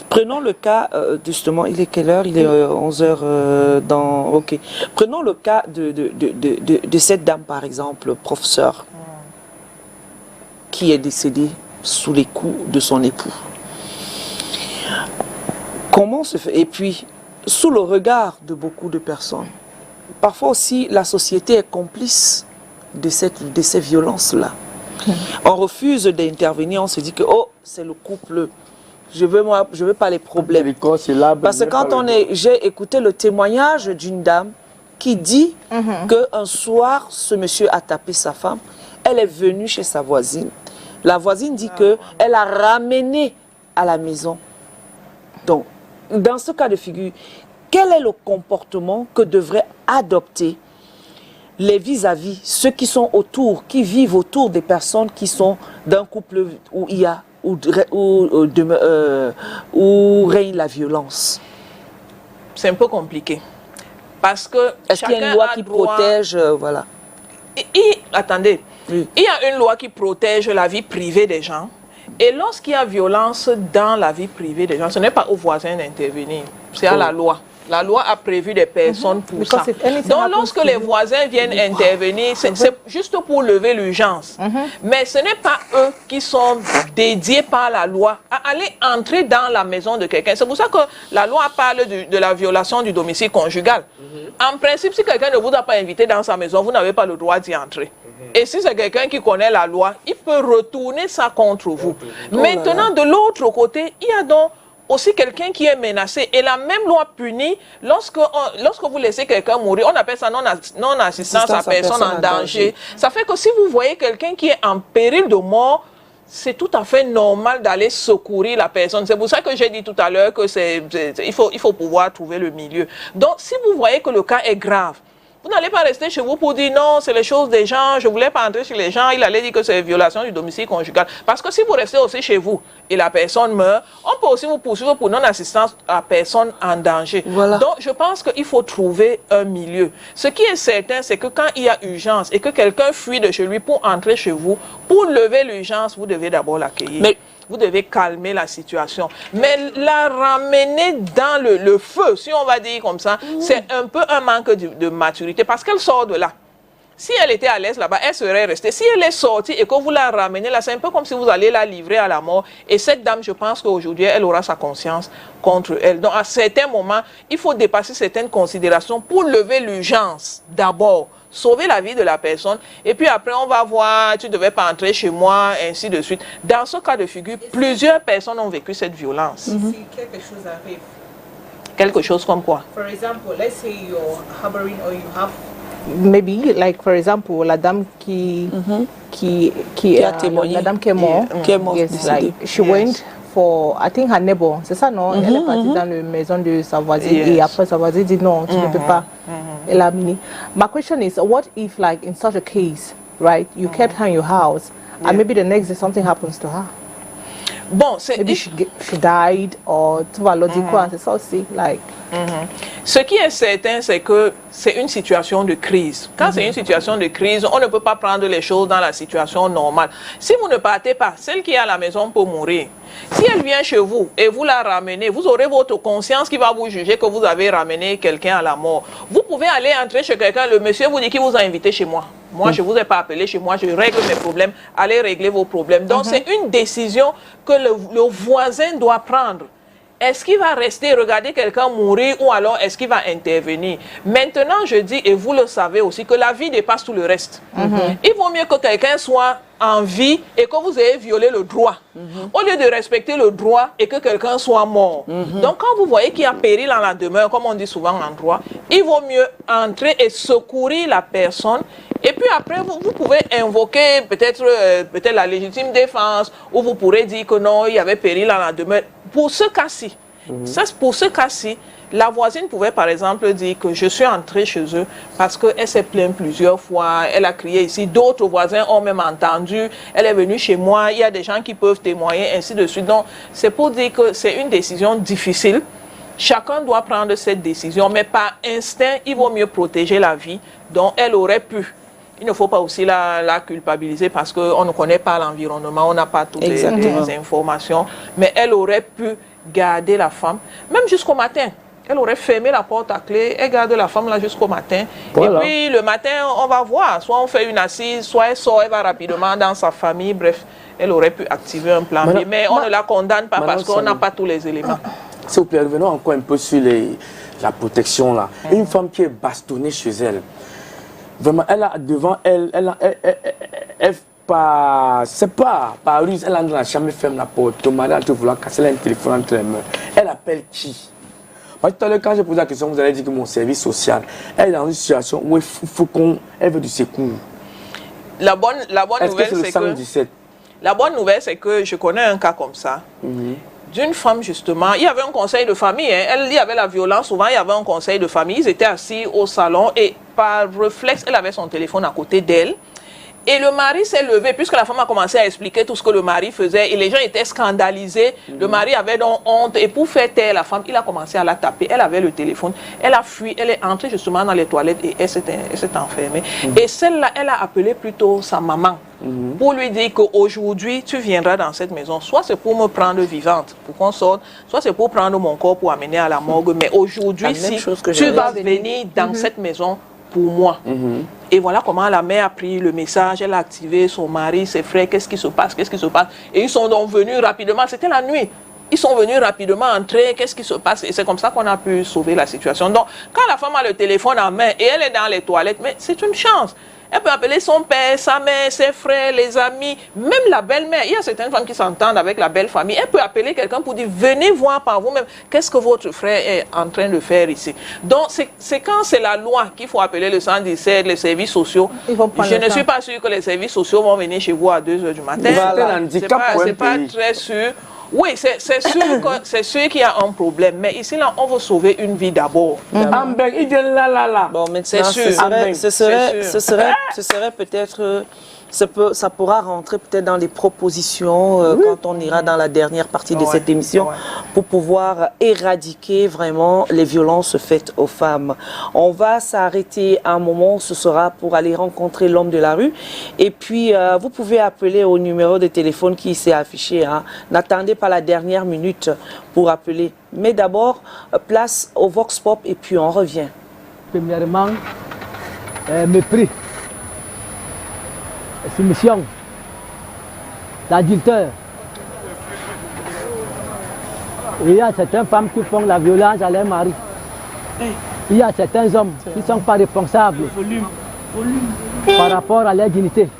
Prenons le cas, justement, il est quelle heure? Il est 11h dans... Ok. Prenons le cas de cette dame, par exemple, professeur, qui est décédée sous les coups de son époux. Comment se fait? Et puis, sous le regard de beaucoup de personnes. Parfois aussi, la société est complice de ces violences-là. On refuse d'intervenir, on se dit que oh, c'est le couple, je veux pas les problèmes. Parce que quand j'ai écouté le témoignage d'une dame qui dit qu'un soir, ce monsieur a tapé sa femme, elle est venue chez sa voisine. La voisine dit qu'elle a ramené à la maison. Donc, dans ce cas de figure, quel est le comportement que devrait adopter les vis-à-vis, ceux qui sont autour, qui vivent autour des personnes qui sont d'un couple où il y a, où règne la violence? C'est un peu compliqué. Parce que est-ce qu'il y a une loi qui protège, voilà. Attendez, il y a une loi qui protège la vie privée des gens. Et lorsqu'il y a violence dans la vie privée des gens, ce n'est pas aux voisins d'intervenir, c'est à la loi. La loi a prévu des personnes pour ça. Donc, lorsque les voisins viennent intervenir, c'est juste pour lever l'urgence. Mais ce n'est pas eux qui sont dédiés par la loi à aller entrer dans la maison de quelqu'un. C'est pour ça que la loi parle de la violation du domicile conjugal. En principe, si quelqu'un ne vous a pas invité dans sa maison, vous n'avez pas le droit d'y entrer. Et si c'est quelqu'un qui connaît la loi, il peut retourner ça contre vous. Maintenant, de l'autre côté, il y a donc aussi quelqu'un qui est menacé. Et la même loi punit lorsque vous laissez quelqu'un mourir. On appelle ça non-assistance à personne en danger. Ça fait que si vous voyez quelqu'un qui est en péril de mort, c'est tout à fait normal d'aller secourir la personne. C'est pour ça que j'ai dit tout à l'heure que il faut pouvoir trouver le milieu. Donc, si vous voyez que le cas est grave, vous n'allez pas rester chez vous pour dire non, c'est les choses des gens, je ne voulais pas entrer chez les gens, il allait dire que c'est violation du domicile conjugal. Parce que si vous restez aussi chez vous et la personne meurt, on peut aussi vous poursuivre pour non-assistance à personne en danger. Voilà. Donc, je pense qu'il faut trouver un milieu. Ce qui est certain, c'est que quand il y a urgence et que quelqu'un fuit de chez lui pour entrer chez vous, pour lever l'urgence, vous devez d'abord l'accueillir. Mais vous devez calmer la situation. Mais la ramener dans le feu, si on va dire comme ça, c'est un peu un manque de maturité parce qu'elle sort de là. Si elle était à l'aise là-bas, elle serait restée. Si elle est sortie et que vous la ramenez là, c'est un peu comme si vous allez la livrer à la mort. Et cette dame, je pense qu'aujourd'hui, elle aura sa conscience contre elle. Donc, à certains moments, il faut dépasser certaines considérations pour lever l'urgence d'abord. Sauver la vie de la personne et puis après on va voir, tu ne devais pas entrer chez moi, ainsi de suite. Dans ce cas de figure, plusieurs personnes ont vécu cette violence. Si quelque chose arrive. Quelque chose comme quoi? For example, let's say you're harboring or you have maybe like for example la dame qui a témoigné, la dame qui est morte, yes, like she went for, I think her neighbor, c'est ça non? Elle est partie dans la maison de sa voisine et après sa voisine dit non, tu ne peux pas. Elle a amené. My question is, what if like in such a case, right, you kept her in your house and maybe the next day something happens to her? Bon, maybe she died or tu vas leur dire quoi, c'est ça aussi, like. Ce qui est certain, c'est que c'est une situation de crise. Quand c'est une situation de crise, on ne peut pas prendre les choses dans la situation normale. Si vous ne partez pas, celle qui est à la maison peut mourir. Si elle vient chez vous et vous la ramenez, vous aurez votre conscience qui va vous juger que vous avez ramené quelqu'un à la mort. Vous pouvez aller entrer chez quelqu'un, le monsieur vous dit qu'il vous a invité chez moi. Moi, je ne vous ai pas appelé chez moi, je règle mes problèmes. Allez régler vos problèmes. Donc, c'est une décision que le voisin doit prendre. Est-ce qu'il va rester regarder quelqu'un mourir ou alors est-ce qu'il va intervenir? Maintenant, je dis, et vous le savez aussi, que la vie dépasse tout le reste. Il vaut mieux que quelqu'un soit en vie et que vous ayez violé le droit. Au lieu de respecter le droit et que quelqu'un soit mort. Donc, quand vous voyez qu'il y a péril en la demeure, comme on dit souvent en droit, il vaut mieux entrer et secourir la personne. Et puis après, vous pouvez invoquer peut-être la légitime défense ou vous pourrez dire que non, il y avait péril en la demeure. Pour ce cas-ci. Ça, pour ce cas-ci, la voisine pouvait par exemple dire que je suis entrée chez eux parce qu'elle s'est plainte plusieurs fois, elle a crié ici, d'autres voisins ont même entendu, elle est venue chez moi, il y a des gens qui peuvent témoigner, ainsi de suite. Donc, c'est pour dire que c'est une décision difficile. Chacun doit prendre cette décision, mais par instinct, il vaut mieux protéger la vie dont elle aurait pu. Il ne faut pas aussi la culpabiliser parce qu'on ne connaît pas l'environnement, on n'a pas toutes les informations. Mais elle aurait pu garder la femme, même jusqu'au matin. Elle aurait fermé la porte à clé, elle garde la femme là jusqu'au matin. Voilà. Et puis le matin, on va voir. Soit on fait une assise, soit elle sort, elle va rapidement dans sa famille. Bref, elle aurait pu activer un plan B. Mais on ne la condamne pas parce qu'on n'a pas tous les éléments. S'il vous plaît, revenons encore un peu sur la protection là. Une femme qui est bastonnée chez elle. Vraiment, elle a devant elle, c'est pas par ruse, elle entre dans la chambre, elle ferme la porte. Ton mari a te vouloir casser, elle a un téléphone entre les mains. Elle appelle qui? Moi, tout à l'heure, quand j'ai posé la question, vous allez dire que mon service social, elle est dans une situation où elle veut du secours. La bonne nouvelle, c'est que je connais un cas comme ça. D'une femme, justement, il y avait un conseil de famille. Il y avait la violence, souvent il y avait un conseil de famille. Ils étaient assis au salon et par réflexe, elle avait son téléphone à côté d'elle. Et le mari s'est levé, puisque la femme a commencé à expliquer tout ce que le mari faisait. Et les gens étaient scandalisés. Le mari avait donc honte. Et pour faire taire la femme, il a commencé à la taper. Elle avait le téléphone. Elle a fui. Elle est entrée justement dans les toilettes et elle s'est enfermée. Et celle-là, elle a appelé plutôt sa maman. Pour lui dire qu'aujourd'hui, tu viendras dans cette maison. Soit c'est pour me prendre vivante, pour qu'on sorte. Soit c'est pour prendre mon corps pour amener à la morgue. Mais aujourd'hui, si tu vas venir dans cette maison pour moi. Et voilà comment la mère a pris le message, elle a activé son mari, ses frères, qu'est-ce qui se passe. Et ils sont donc venus rapidement, c'était la nuit. Ils sont venus rapidement entrer, qu'est-ce qui se passe? Et c'est comme ça qu'on a pu sauver la situation. Donc, quand la femme a le téléphone en main et elle est dans les toilettes, mais c'est une chance. Elle peut appeler son père, sa mère, ses frères, les amis, même la belle-mère. Il y a certaines femmes qui s'entendent avec la belle famille. Elle peut appeler quelqu'un pour dire, venez voir par vous-même, qu'est-ce que votre frère est en train de faire ici. Donc, c'est quand c'est la loi qu'il faut appeler le 117, les services sociaux. Je ne suis pas sûre que les services sociaux vont venir chez vous à 2 h du matin. C'est pas très sûr. Oui, c'est sûr qu'il y a un problème, mais ici, là, on veut sauver une vie d'abord. Amber, il vient là. Bon, maintenant, ce serait peut-être... Ça pourra rentrer peut-être dans les propositions quand on ira dans la dernière partie de cette émission pour pouvoir éradiquer vraiment les violences faites aux femmes. On va s'arrêter un moment, ce sera pour aller rencontrer l'homme de la rue. Et puis, vous pouvez appeler au numéro de téléphone qui s'est affiché. N'attendez pas la dernière minute pour appeler. Mais d'abord, place au Vox Pop et puis on revient. Premièrement, mépris. Soumission, l'adultère. Il y a certaines femmes qui font la violence à leur mari. Il y a certains hommes qui ne sont pas responsables par rapport à leur dignité.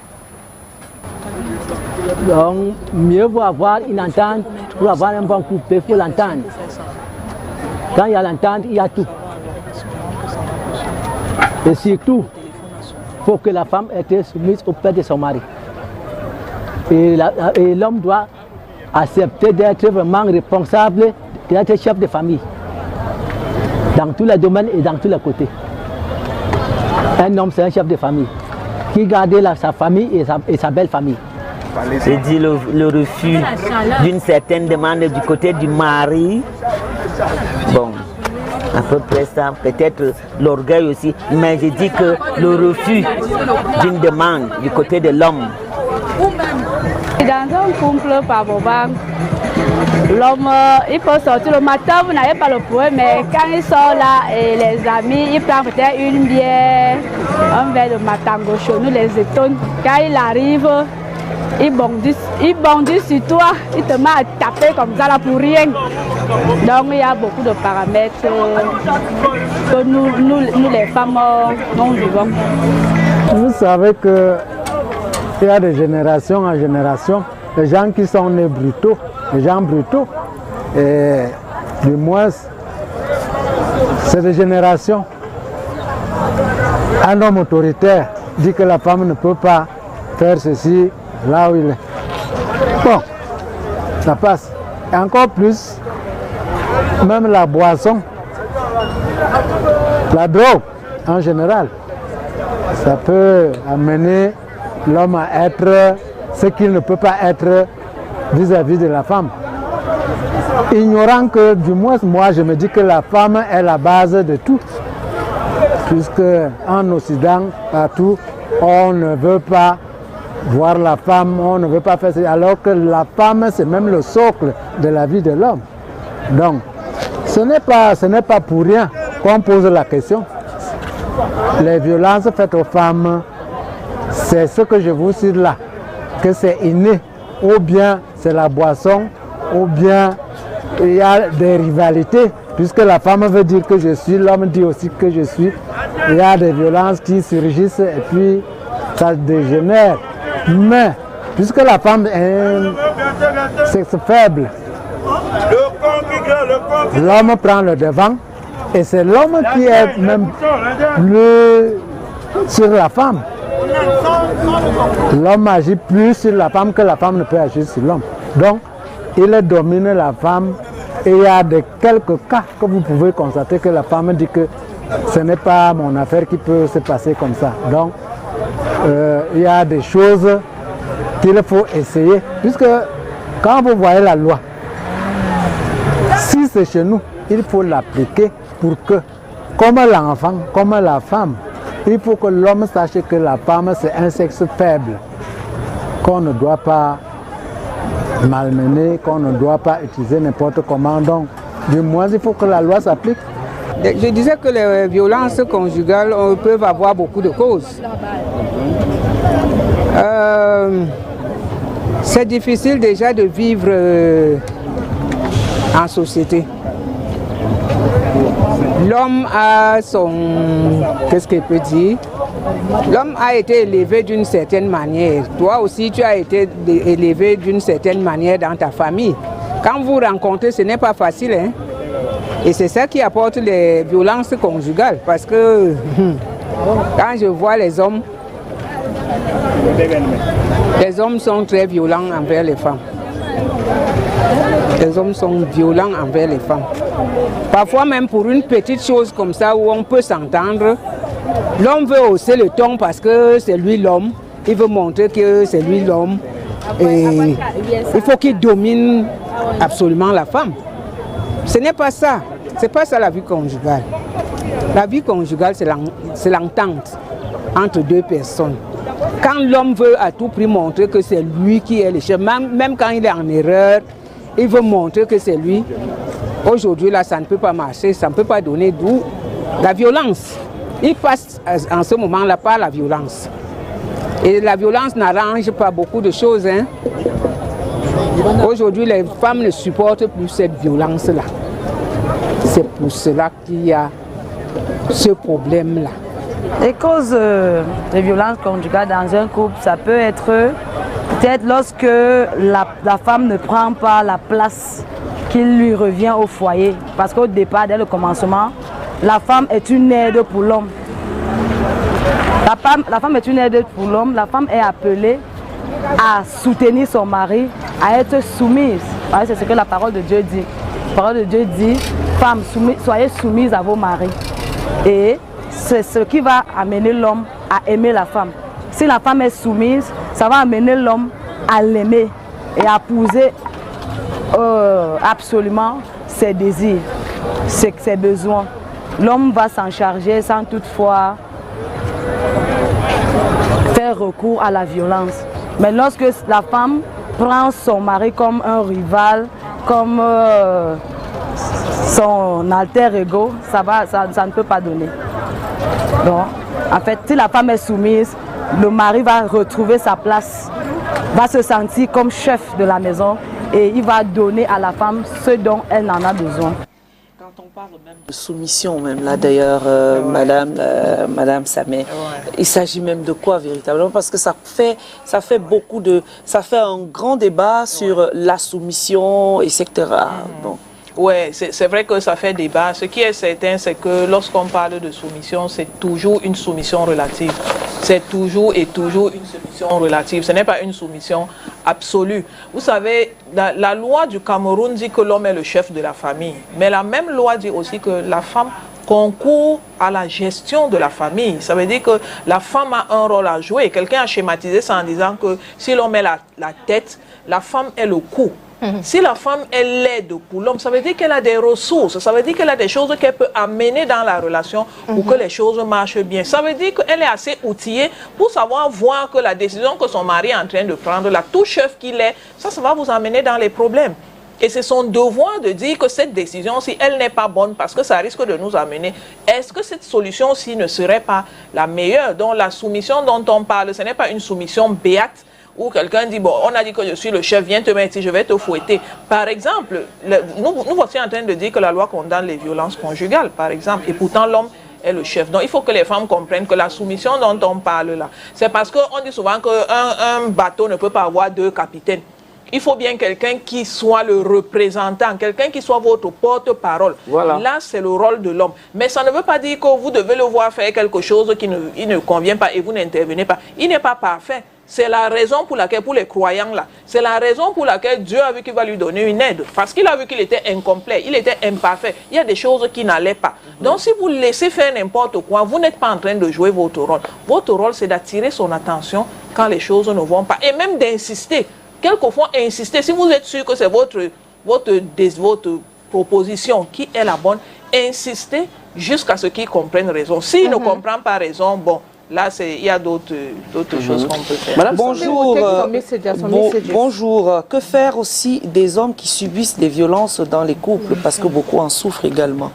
Donc, mieux vaut avoir une entente pour avoir un bon couple, il faut l'entendre. Quand il y a l'entente, il y a tout. Et surtout, il faut que la femme ait soumise au père de son mari. Et l'homme doit accepter d'être vraiment responsable, d'être chef de famille. Dans tous les domaines et dans tous les côtés. Un homme, c'est un chef de famille. Qui garde sa famille et sa belle famille. C'est dit le refus d'une certaine demande du côté du mari. Bon. À peu près ça, peut-être l'orgueil aussi, mais je dis que le refus d'une demande du côté de l'homme. Dans un couple, par moment, l'homme, il peut sortir le matin, vous n'avez pas le problème, mais quand il sort là, et les amis, il prend peut-être une bière, un verre de matango chaud, nous les étonne. Quand il arrive, il bondit sur toi, il te met à taper comme ça là pour rien. Donc il y a beaucoup de paramètres que nous les femmes, nous vivons. Vous savez qu'il y a de génération en génération, les gens qui sont nés brutaux, les gens brutaux, et du moins, c'est de génération. Un homme autoritaire dit que la femme ne peut pas faire ceci là où il est. Bon, ça passe. Et encore plus, même la boisson, la drogue en général, ça peut amener l'homme à être ce qu'il ne peut pas être vis-à-vis de la femme. Ignorant que, du moins moi je me dis que la femme est la base de tout. Puisque en Occident, partout, on ne veut pas voir la femme, on ne veut pas faire ça, alors que la femme c'est même le socle de la vie de l'homme. Donc, ce n'est pas pour rien qu'on pose la question. Les violences faites aux femmes, c'est ce que je vous cite là, que c'est inné, ou bien c'est la boisson, ou bien il y a des rivalités, puisque la femme veut dire que je suis, l'homme dit aussi que je suis. Il y a des violences qui surgissent et puis ça dégénère. Mais, puisque la femme est un sexe faible, l'homme prend le devant et c'est l'homme qui est même plus sur la femme. L'homme agit plus sur la femme que la femme ne peut agir sur l'homme. Donc, il domine la femme et il y a quelques cas que vous pouvez constater que la femme dit que ce n'est pas mon affaire qui peut se passer comme ça. Donc, il y a des choses qu'il faut essayer. Puisque quand vous voyez la loi, si c'est chez nous, il faut l'appliquer pour que, comme l'enfant, comme la femme, il faut que l'homme sache que la femme c'est un sexe faible, qu'on ne doit pas malmener, qu'on ne doit pas utiliser n'importe comment. Donc, du moins, il faut que la loi s'applique. Je disais que les violences conjugales peuvent avoir beaucoup de causes. C'est difficile déjà de vivre en société. L'homme a son... Qu'est-ce qu'il peut dire? L'homme a été élevé d'une certaine manière. Toi aussi, tu as été élevé d'une certaine manière dans ta famille. Quand vous rencontrez, ce n'est pas facile, hein? Et c'est ça qui apporte les violences conjugales. Parce que quand je vois les hommes sont très violents envers les femmes. Les hommes sont violents envers les femmes. Parfois même pour une petite chose comme ça où on peut s'entendre, l'homme veut hausser le ton parce que c'est lui l'homme. Il veut montrer que c'est lui l'homme. Et il faut qu'il domine absolument la femme. Ce n'est pas ça. C'est pas ça la vie conjugale. La vie conjugale, c'est l'entente entre deux personnes. Quand l'homme veut à tout prix montrer que c'est lui qui est le chef, même quand il est en erreur, il veut montrer que c'est lui. Aujourd'hui, là, ça ne peut pas marcher, ça ne peut pas donner d'où la violence. Il passe en ce moment-là par la violence. Et la violence n'arrange pas beaucoup de choses, hein. Aujourd'hui, les femmes ne supportent plus cette violence-là. C'est pour cela qu'il y a ce problème-là. Les causes de violence conjugale dans un couple, ça peut être peut-être lorsque la femme ne prend pas la place qui lui revient au foyer. Parce qu'au départ, dès le commencement, la femme est une aide pour l'homme. La femme est une aide pour l'homme. La femme est appelée à soutenir son mari, à être soumise. C'est ce que la parole de Dieu dit. La parole de Dieu dit, femmes, soyez soumises à vos maris. Et c'est ce qui va amener l'homme à aimer la femme. Si la femme est soumise, ça va amener l'homme à l'aimer et à épouser absolument ses désirs, ses besoins. L'homme va s'en charger sans toutefois faire recours à la violence. Mais lorsque la femme prend son mari comme un rival, comme son alter ego, ça ne peut pas donner. Donc, en fait, si la femme est soumise, le mari va retrouver sa place, va se sentir comme chef de la maison et il va donner à la femme ce dont elle en a besoin. Quand on parle même de soumission, même là d'ailleurs, Madame Samé, il s'agit même de quoi véritablement? Parce que ça fait un grand débat sur la soumission, etc. Bon. Oui, c'est vrai que ça fait débat. Ce qui est certain, c'est que lorsqu'on parle de soumission, c'est toujours une soumission relative. C'est toujours et toujours une soumission relative. Ce n'est pas une soumission absolue. Vous savez, la loi du Cameroun dit que l'homme est le chef de la famille. Mais la même loi dit aussi que la femme concourt à la gestion de la famille. Ça veut dire que la femme a un rôle à jouer. Quelqu'un a schématisé ça en disant que si l'homme est la tête, la femme est le cou. Si la femme est l'aide pour l'homme, ça veut dire qu'elle a des ressources, ça veut dire qu'elle a des choses qu'elle peut amener dans la relation pour que les choses marchent bien. Ça veut dire qu'elle est assez outillée pour savoir voir que la décision que son mari est en train de prendre, la tout chef qu'il est, ça va vous amener dans les problèmes. Et c'est son devoir de dire que cette décision, si elle n'est pas bonne, parce que ça risque de nous amener, est-ce que cette solution-ci ne serait pas la meilleure? Donc la soumission dont on parle, ce n'est pas une soumission béate, où quelqu'un dit, bon, on a dit que je suis le chef, viens te mettre ici, je vais te fouetter. Par exemple, nous voici en train de dire que la loi condamne les violences conjugales, par exemple, et pourtant l'homme est le chef. Donc il faut que les femmes comprennent que la soumission dont on parle là, c'est parce qu'on dit souvent qu'un bateau ne peut pas avoir deux capitaines. Il faut bien quelqu'un qui soit le représentant, quelqu'un qui soit votre porte-parole. Voilà. Là, c'est le rôle de l'homme. Mais ça ne veut pas dire que vous devez le voir faire quelque chose qui ne convient pas et vous n'intervenez pas. Il n'est pas parfait. C'est la raison pour laquelle, pour les croyants là, c'est la raison pour laquelle Dieu a vu qu'il va lui donner une aide. Parce qu'il a vu qu'il était incomplet, il était imparfait. Il y a des choses qui n'allaient pas. Donc si vous laissez faire n'importe quoi, vous n'êtes pas en train de jouer votre rôle. Votre rôle, c'est d'attirer son attention quand les choses ne vont pas. Et même d'insister. Quelquefois, insister. Si vous êtes sûr que c'est votre proposition qui est la bonne, insistez jusqu'à ce qu'il comprenne raison. S'il ne comprend pas raison, bon, là, il y a d'autres choses qu'on peut faire. Madame, bonjour. Bonjour. Que faire aussi des hommes qui subissent des violences dans les couples, parce que beaucoup en souffrent également?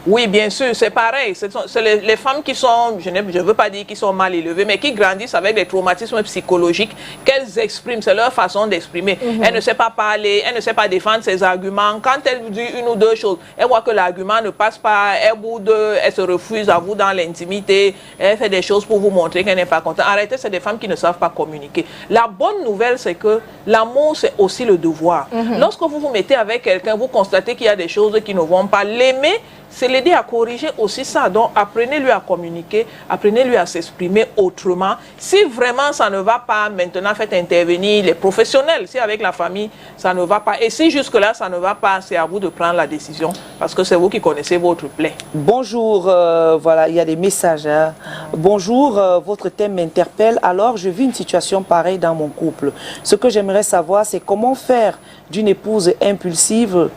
Oui, bien sûr, c'est pareil. C'est les femmes qui sont, je ne veux pas dire qu'ils sont mal élevées, mais qui grandissent avec des traumatismes psychologiques qu'elles expriment. C'est leur façon d'exprimer. Elle ne sait pas parler, elle ne sait pas défendre ses arguments. Quand elle dit une ou deux choses, elle voit que l'argument ne passe pas, elle boude, elle se refuse à vous dans l'intimité, elle fait des choses pour vous montrer qu'elle n'est pas contente. Arrêtez, c'est des femmes qui ne savent pas communiquer. La bonne nouvelle, c'est que l'amour, c'est aussi le devoir. Lorsque vous vous mettez avec quelqu'un, vous constatez qu'il y a des choses qui ne vont pas. L'aimer, c'est l'aider à corriger aussi ça. Donc, apprenez-lui à communiquer, apprenez-lui à s'exprimer autrement. Si vraiment ça ne va pas, maintenant faites intervenir les professionnels. Si avec la famille, ça ne va pas. Et si jusque-là, ça ne va pas, c'est à vous de prendre la décision. Parce que c'est vous qui connaissez votre plaie. Bonjour, voilà, il y a des messages. Hein. Bonjour, votre thème m'interpelle. Alors, je vis une situation pareille dans mon couple. Ce que j'aimerais savoir, c'est comment faire d'une épouse impulsive,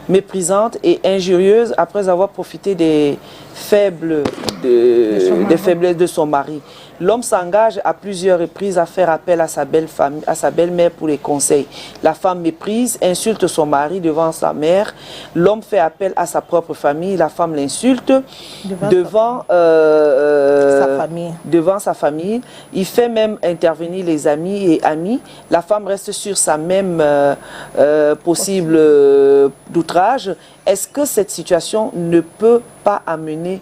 méprisante et injurieuse après avoir profité des faiblesses de son mari. L'homme s'engage à plusieurs reprises à faire appel à sa belle-mère pour les conseils. La femme méprise, insulte son mari devant sa mère. L'homme fait appel à sa propre famille. La femme l'insulte devant sa famille. Il fait même intervenir les amis et amis. La femme reste sur sa même possible d'outrage. Est-ce que cette situation ne peut pas amener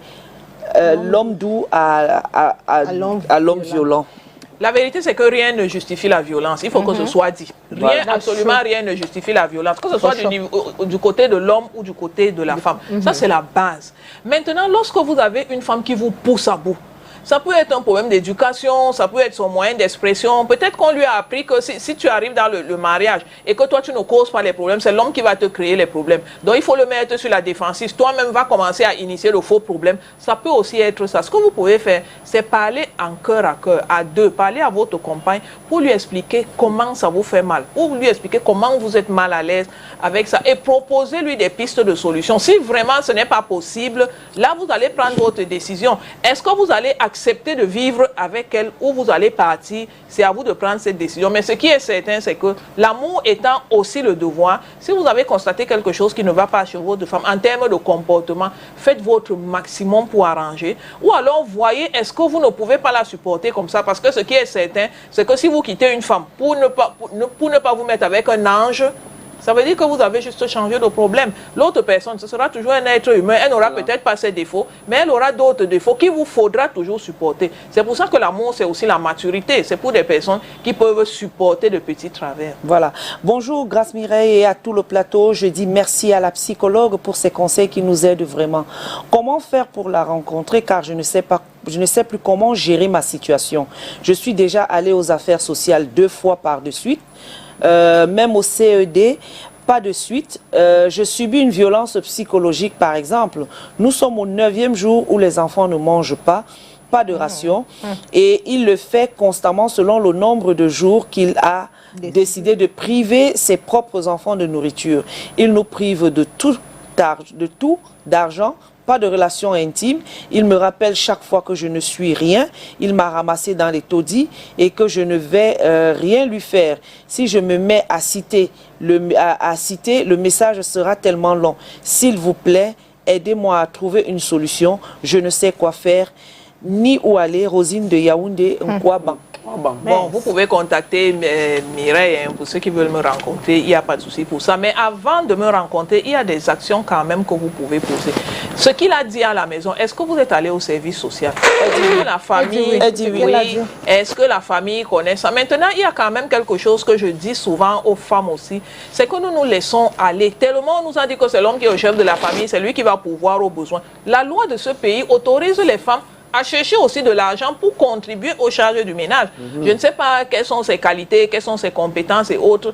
l'homme doux à l'homme violent? La vérité, c'est que rien ne justifie la violence. Il faut que ce soit dit. Rien, absolument rien ne justifie la violence. Que ce soit du côté de l'homme ou du côté de la femme. Ça, c'est la base. Maintenant, lorsque vous avez une femme qui vous pousse à bout, ça peut être un problème d'éducation, ça peut être son moyen d'expression. Peut-être qu'on lui a appris que si tu arrives dans le mariage et que toi tu ne causes pas les problèmes, c'est l'homme qui va te créer les problèmes. Donc il faut le mettre sur la défensive. Toi-même va commencer à initier le faux problème. Ça peut aussi être ça. Ce que vous pouvez faire, c'est parler en cœur à cœur, à deux. Parler à votre compagne pour lui expliquer comment ça vous fait mal. Pour lui expliquer comment vous êtes mal à l'aise avec ça. Et proposer lui des pistes de solution. Si vraiment ce n'est pas possible, là vous allez prendre votre décision. Est-ce que vous allez accepter de vivre avec elle ou vous allez partir? C'est à vous de prendre cette décision. Mais ce qui est certain, c'est que l'amour étant aussi le devoir, si vous avez constaté quelque chose qui ne va pas chez votre femme en termes de comportement, faites votre maximum pour arranger. Ou alors voyez, est-ce que vous ne pouvez pas la supporter comme ça? Parce que ce qui est certain, c'est que si vous quittez une femme pour ne pas vous mettre avec un ange, ça veut dire que vous avez juste changé de problème. L'autre personne, ce sera toujours un être humain. Elle n'aura peut-être pas ses défauts, mais elle aura d'autres défauts qu'il vous faudra toujours supporter. C'est pour ça que l'amour, c'est aussi la maturité. C'est pour des personnes qui peuvent supporter de petits travers. Voilà. Bonjour Grâce Mireille et à tout le plateau. Je dis merci à la psychologue pour ses conseils qui nous aident vraiment. Comment faire pour la rencontrer? Car je ne sais plus comment gérer ma situation. Je suis déjà allée aux affaires sociales 2 fois par de suite. même au CED, pas de suite. Je subis une violence psychologique, par exemple. Nous sommes au 9e jour où les enfants ne mangent pas de ration, et il le fait constamment selon le nombre de jours qu'il a décidé de priver ses propres enfants de nourriture. Il nous prive de tout d'argent, pas de relations intimes. Il me rappelle chaque fois que je ne suis rien. Il m'a ramassé dans les taudis et que je ne vais rien lui faire. Si je me mets à citer, le message sera tellement long. S'il vous plaît, aidez-moi à trouver une solution. Je ne sais quoi faire, ni où aller. Rosine de Yaoundé, Nkwaban. Bon, vous pouvez contacter Mireille pour ceux qui veulent me rencontrer, il n'y a pas de souci pour ça. Mais avant de me rencontrer, il y a des actions quand même que vous pouvez poser. Ce qu'il a dit à la maison, est-ce que vous êtes allé au service social? Est-ce que la famille, est-ce que la famille connaît ça? Maintenant, il y a quand même quelque chose que je dis souvent aux femmes aussi, c'est que nous nous laissons aller. Tellement on nous a dit que c'est l'homme qui est au chef de la famille, c'est lui qui va pouvoir aux besoins. La loi de ce pays autorise les femmes à chercher aussi de l'argent pour contribuer aux charges du ménage. Je ne sais pas quelles sont ses qualités, quelles sont ses compétences et autres.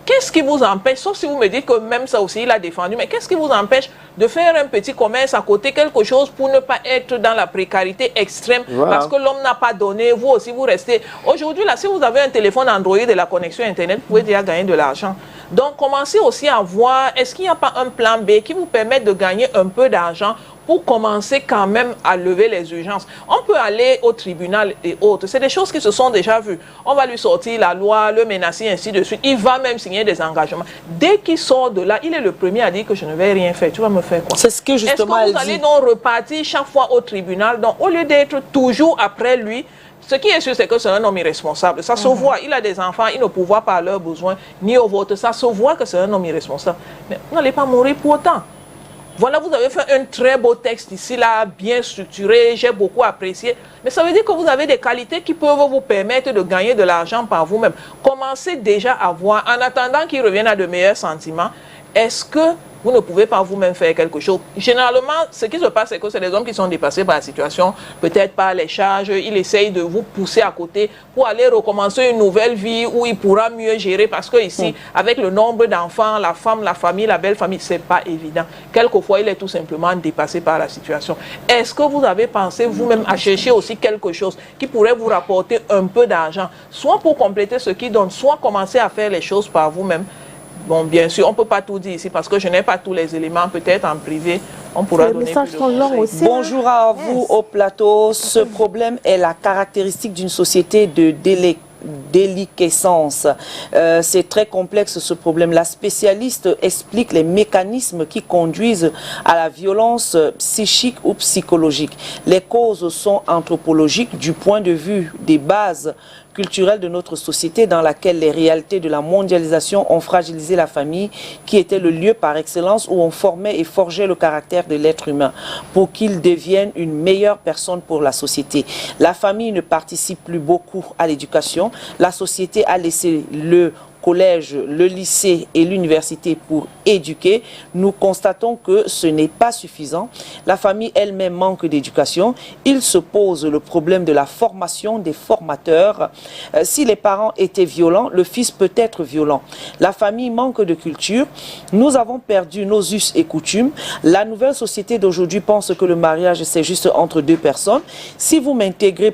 Qu'est-ce qui vous empêche, sauf si vous me dites que même ça aussi il a défendu, mais qu'est-ce qui vous empêche de faire un petit commerce à côté, quelque chose pour ne pas être dans la précarité extrême, parce que l'homme n'a pas donné, vous aussi vous restez. Aujourd'hui là, si vous avez un téléphone Android et la connexion Internet, vous pouvez déjà gagner de l'argent. Donc commencez aussi à voir, est-ce qu'il n'y a pas un plan B qui vous permet de gagner un peu d'argent pour commencer quand même à lever les urgences. On peut aller au tribunal et autres. C'est des choses qui se sont déjà vues. On va lui sortir la loi, le menacer, ainsi de suite. Il va même signer des engagements. Dès qu'il sort de là, il est le premier à dire que je ne vais rien faire. Tu vas me faire quoi? C'est ce que justement Est-ce que vous allez donc repartir chaque fois au tribunal? Donc, au lieu d'être toujours après lui, ce qui est sûr, c'est que c'est un homme irresponsable. Ça se voit. Il a des enfants, il ne pourvoit pas à leurs besoins, ni aux vôtres. Ça se voit que c'est un homme irresponsable. Mais vous n'allez pas mourir pour autant. Voilà, vous avez fait un très beau texte ici, là, bien structuré, j'ai beaucoup apprécié. Mais ça veut dire que vous avez des qualités qui peuvent vous permettre de gagner de l'argent par vous-même. Commencez déjà à voir, en attendant qu'ils reviennent à de meilleurs sentiments, est-ce que vous ne pouvez pas vous-même faire quelque chose? Généralement, ce qui se passe, c'est que c'est les hommes qui sont dépassés par la situation, peut-être par les charges, ils essayent de vous pousser à côté pour aller recommencer une nouvelle vie où il pourra mieux gérer, parce que ici, avec le nombre d'enfants, la femme, la famille, la belle famille, c'est pas évident. Quelquefois, il est tout simplement dépassé par la situation. Est-ce que vous avez pensé vous-même à chercher aussi quelque chose qui pourrait vous rapporter un peu d'argent, soit pour compléter ce qui donne, soit commencer à faire les choses par vous-même? Bon, bien sûr, on ne peut pas tout dire ici parce que je n'ai pas tous les éléments. Peut-être en privé, on pourra donner plus de conseils. Bonjour à vous au plateau. Ce problème est la caractéristique d'une société de déliquescence. C'est très complexe ce problème. La spécialiste explique les mécanismes qui conduisent à la violence psychique ou psychologique. Les causes sont anthropologiques du point de vue des bases culturelle de notre société dans laquelle les réalités de la mondialisation ont fragilisé la famille, qui était le lieu par excellence où on formait et forgeait le caractère de l'être humain pour qu'il devienne une meilleure personne pour la société. La famille ne participe plus beaucoup à l'éducation. La société a laissé le collège, le lycée et l'université pour éduquer. Nous constatons que ce n'est pas suffisant. La famille elle-même manque d'éducation. Il se pose le problème de la formation des formateurs. Si les parents étaient violents, le fils peut être violent. La famille manque de culture. Nous avons perdu nos us et coutumes. La nouvelle société d'aujourd'hui pense que le mariage, c'est juste entre deux personnes. Si vous n'intégrez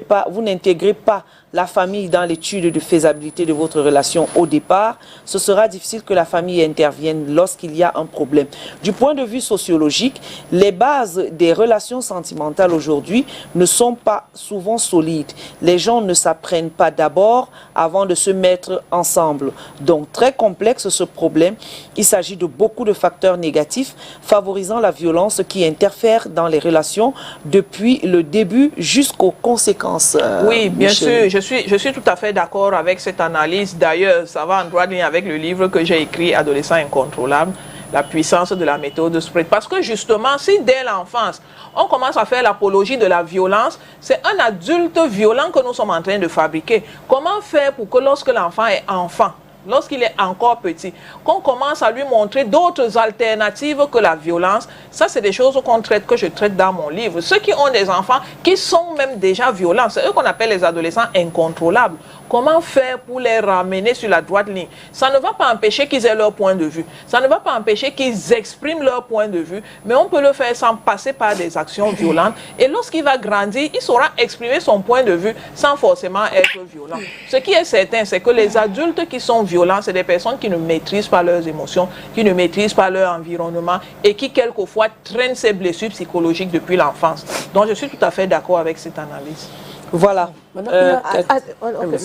pas la famille dans l'étude de faisabilité de votre relation au départ, ce sera difficile que la famille intervienne lorsqu'il y a un problème. Du point de vue sociologique, les bases des relations sentimentales aujourd'hui ne sont pas souvent solides. Les gens ne s'apprennent pas d'abord avant de se mettre ensemble. Donc, très complexe ce problème. Il s'agit de beaucoup de facteurs négatifs favorisant la violence qui interfèrent dans les relations depuis le début jusqu'aux conséquences. Oui, bien sûr, je suis tout à fait d'accord avec cette analyse. D'ailleurs, ça va en droit ligne avec le livre que j'ai écrit, Adolescents incontrôlables, la puissance de la méthode Spread. Parce que justement, si dès l'enfance, on commence à faire l'apologie de la violence, c'est un adulte violent que nous sommes en train de fabriquer. Comment faire pour que lorsque l'enfant est enfant, lorsqu'il est encore petit, qu'on commence à lui montrer d'autres alternatives que la violence? Ça, c'est des choses que je traite dans mon livre. Ceux qui ont des enfants qui sont même déjà violents, c'est eux qu'on appelle les adolescents incontrôlables. Comment faire pour les ramener sur la droite ligne? Ça ne va pas empêcher qu'ils aient leur point de vue. Ça ne va pas empêcher qu'ils expriment leur point de vue, mais on peut le faire sans passer par des actions violentes. Et lorsqu'il va grandir, il saura exprimer son point de vue sans forcément être violent. Ce qui est certain, c'est que les adultes qui sont violents, c'est des personnes qui ne maîtrisent pas leurs émotions, qui ne maîtrisent pas leur environnement et qui quelquefois traînent ces blessures psychologiques depuis l'enfance. Donc je suis tout à fait d'accord avec cette analyse. Voilà.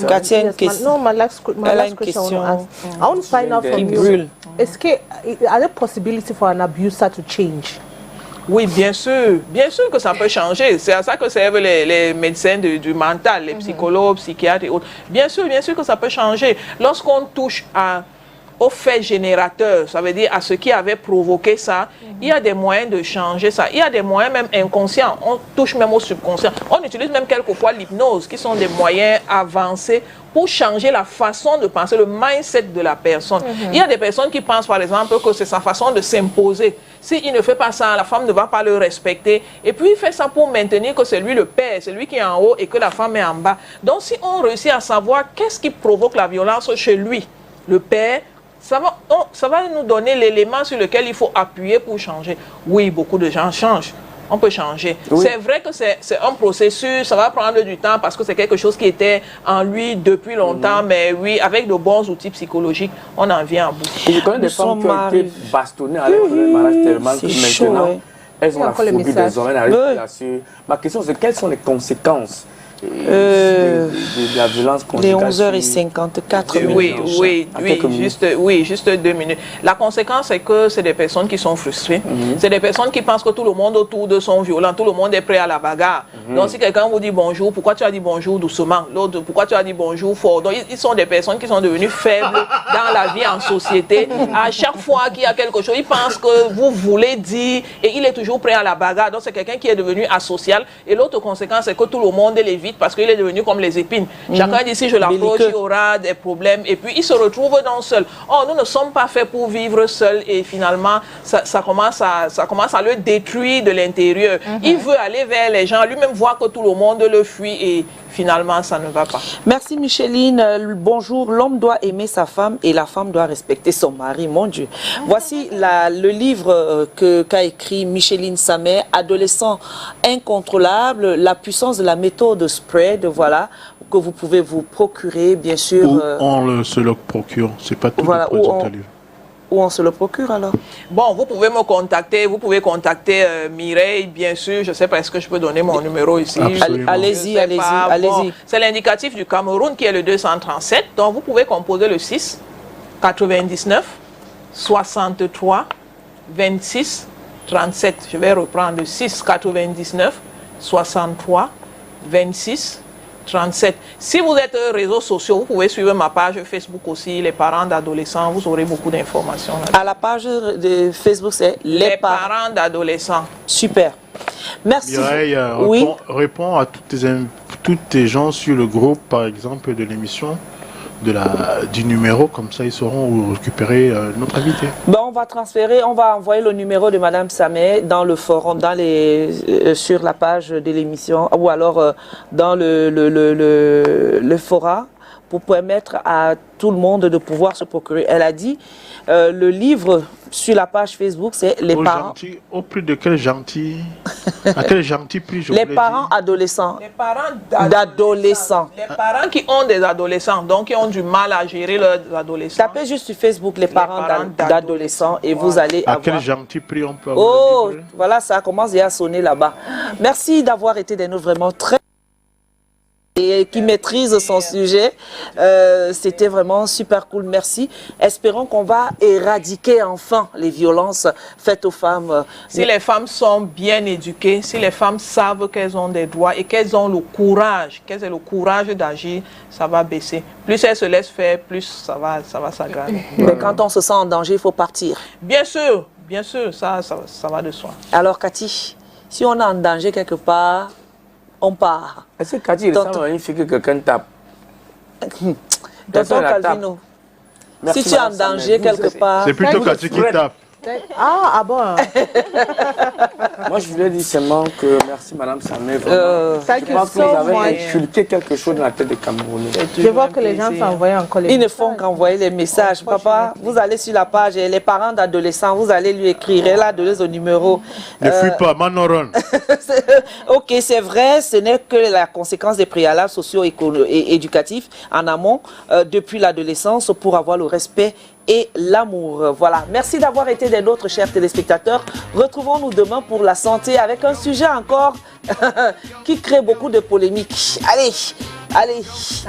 Katia a une question. No, my last question I want to ask. I want to find out from you. Are there possibility for an abuser to change? Oui, bien sûr que ça peut changer. C'est à ça que servent les médecins du mental, les psychologues, psychiatres et autres. Bien sûr que ça peut changer. Lorsqu'on touche au fait générateur, ça veut dire à ce qui avait provoqué ça, il y a des moyens de changer ça. Il y a des moyens même inconscients. On touche même au subconscient. On utilise même quelquefois l'hypnose, qui sont des moyens avancés pour changer la façon de penser, le mindset de la personne. Il y a des personnes qui pensent, par exemple, que c'est sa façon de s'imposer. S'il ne fait pas ça, la femme ne va pas le respecter. Et puis, il fait ça pour maintenir que c'est lui le père, c'est lui qui est en haut et que la femme est en bas. Donc, si on réussit à savoir qu'est-ce qui provoque la violence chez lui, le père, ça va nous donner l'élément sur lequel il faut appuyer pour changer. Oui, beaucoup de gens changent. On peut changer. Oui. C'est vrai que c'est un processus, ça va prendre du temps parce que c'est quelque chose qui était en lui depuis longtemps, mais oui, avec de bons outils psychologiques, on en vient à bout. Et je connais des femmes qui ont été bastonnées avec le mariage tellement que maintenant, elles ont la phobie des oreilles, n'arrivent pas là-dessus. Ma question, c'est quelles sont les conséquences de la violence conjugale? Les 11h54 minutes. Oui, juste 2 minutes. La conséquence, c'est que c'est des personnes qui sont frustrées. C'est des personnes qui pensent que tout le monde autour d'eux sont violents, tout le monde est prêt à la bagarre. Donc, si quelqu'un vous dit bonjour, pourquoi tu as dit bonjour doucement? L'autre, pourquoi tu as dit bonjour fort? Donc, ils sont des personnes qui sont devenues faibles dans la vie en société. À chaque fois qu'il y a quelque chose, ils pensent que vous voulez dire et il est toujours prêt à la bagarre. Donc, c'est quelqu'un qui est devenu asocial. Et l'autre conséquence, c'est que tout le monde les vite parce qu'il est devenu comme les épines. Chacun dit si je l'approche, il y aura des problèmes et puis il se retrouve dans seul. Oh, nous ne sommes pas faits pour vivre seul et finalement ça commence à le détruire de l'intérieur. Il veut aller vers les gens, lui-même voit que tout le monde le fuit et finalement ça ne va pas. Merci Micheline. Bonjour. L'homme doit aimer sa femme et la femme doit respecter son mari. Mon Dieu. Voici le livre qu'a écrit Micheline Samet, Adolescent incontrôlable, la puissance de la méthode spread, voilà, que vous pouvez vous procurer, bien sûr. Où on se le procure, c'est pas tout voilà, le livre. Où on se le procure alors? Bon, vous pouvez me contacter, vous pouvez contacter Mireille, bien sûr. Je sais pas, est-ce que je peux donner mon numéro ici? Allez-y. Bon, c'est l'indicatif du Cameroun qui est le 237. Donc, vous pouvez composer le 6 99 63 26 37. Je vais reprendre le 6 99 63 26 37. Si vous êtes réseaux sociaux, vous pouvez suivre ma page Facebook aussi, les parents d'adolescents, vous aurez beaucoup d'informations. À la page de Facebook, c'est les parents d'adolescents. Super. Merci. Mireille, réponds à toutes tes gens sur le groupe, par exemple, de l'émission. Du numéro, comme ça ils sauront où récupérer notre invité. Ben, on va transférer, on va envoyer le numéro de Madame Samet dans le forum, sur la page de l'émission, ou alors dans le fora, pour permettre à tout le monde de pouvoir se procurer. Elle a dit, le livre sur la page Facebook, c'est les parents... Au prix de quel gentil... À quel gentil prix je Les parents adolescents. Les parents d'adolescents. Les parents qui ont des adolescents, donc qui ont du mal à gérer leurs adolescents. Tapez juste sur Facebook les parents d'adolescents et vous allez avoir... À quel gentil prix on peut avoir? Oh, voilà, ça commence déjà à sonner là-bas. Merci d'avoir été des nôtres vraiment très... et qui maîtrise son sujet. C'était vraiment super cool, merci. Espérons qu'on va éradiquer enfin les violences faites aux femmes. Si les femmes sont bien éduquées, si les femmes savent qu'elles ont des droits et qu'elles ont le courage, qu'elles aient le courage d'agir, ça va baisser. Plus elles se laissent faire, plus ça va s'aggraver. Mais quand on se sent en danger, il faut partir. Bien sûr, ça va de soi. Alors Cathy, si on est en danger quelque part, on part. Est-ce que Cathy ressemble à une fille que quelqu'un tape? Tonton Calvino, si tu es en danger quelque part... C'est plutôt Cathy qui tape. Ah bon. Moi, je voulais dire seulement que merci, Madame Samé. Je pense que vous avez inculqué quelque chose dans la tête des Camerounais. Je vois que les gens s'envoient encore les messages. Ils ne font qu'envoyer les messages. Papa, vous allez sur la page et les parents d'adolescents, vous allez lui écrire. Elle a donné son numéro. Ne fuis pas, Manoron. Ok, c'est vrai, ce n'est que la conséquence des préalables sociaux et éducatifs en amont depuis l'adolescence pour avoir le respect et l'amour. Voilà. Merci d'avoir été des nôtres, chers téléspectateurs. Retrouvons-nous demain pour la santé avec un sujet encore qui crée beaucoup de polémiques. Allez, allez.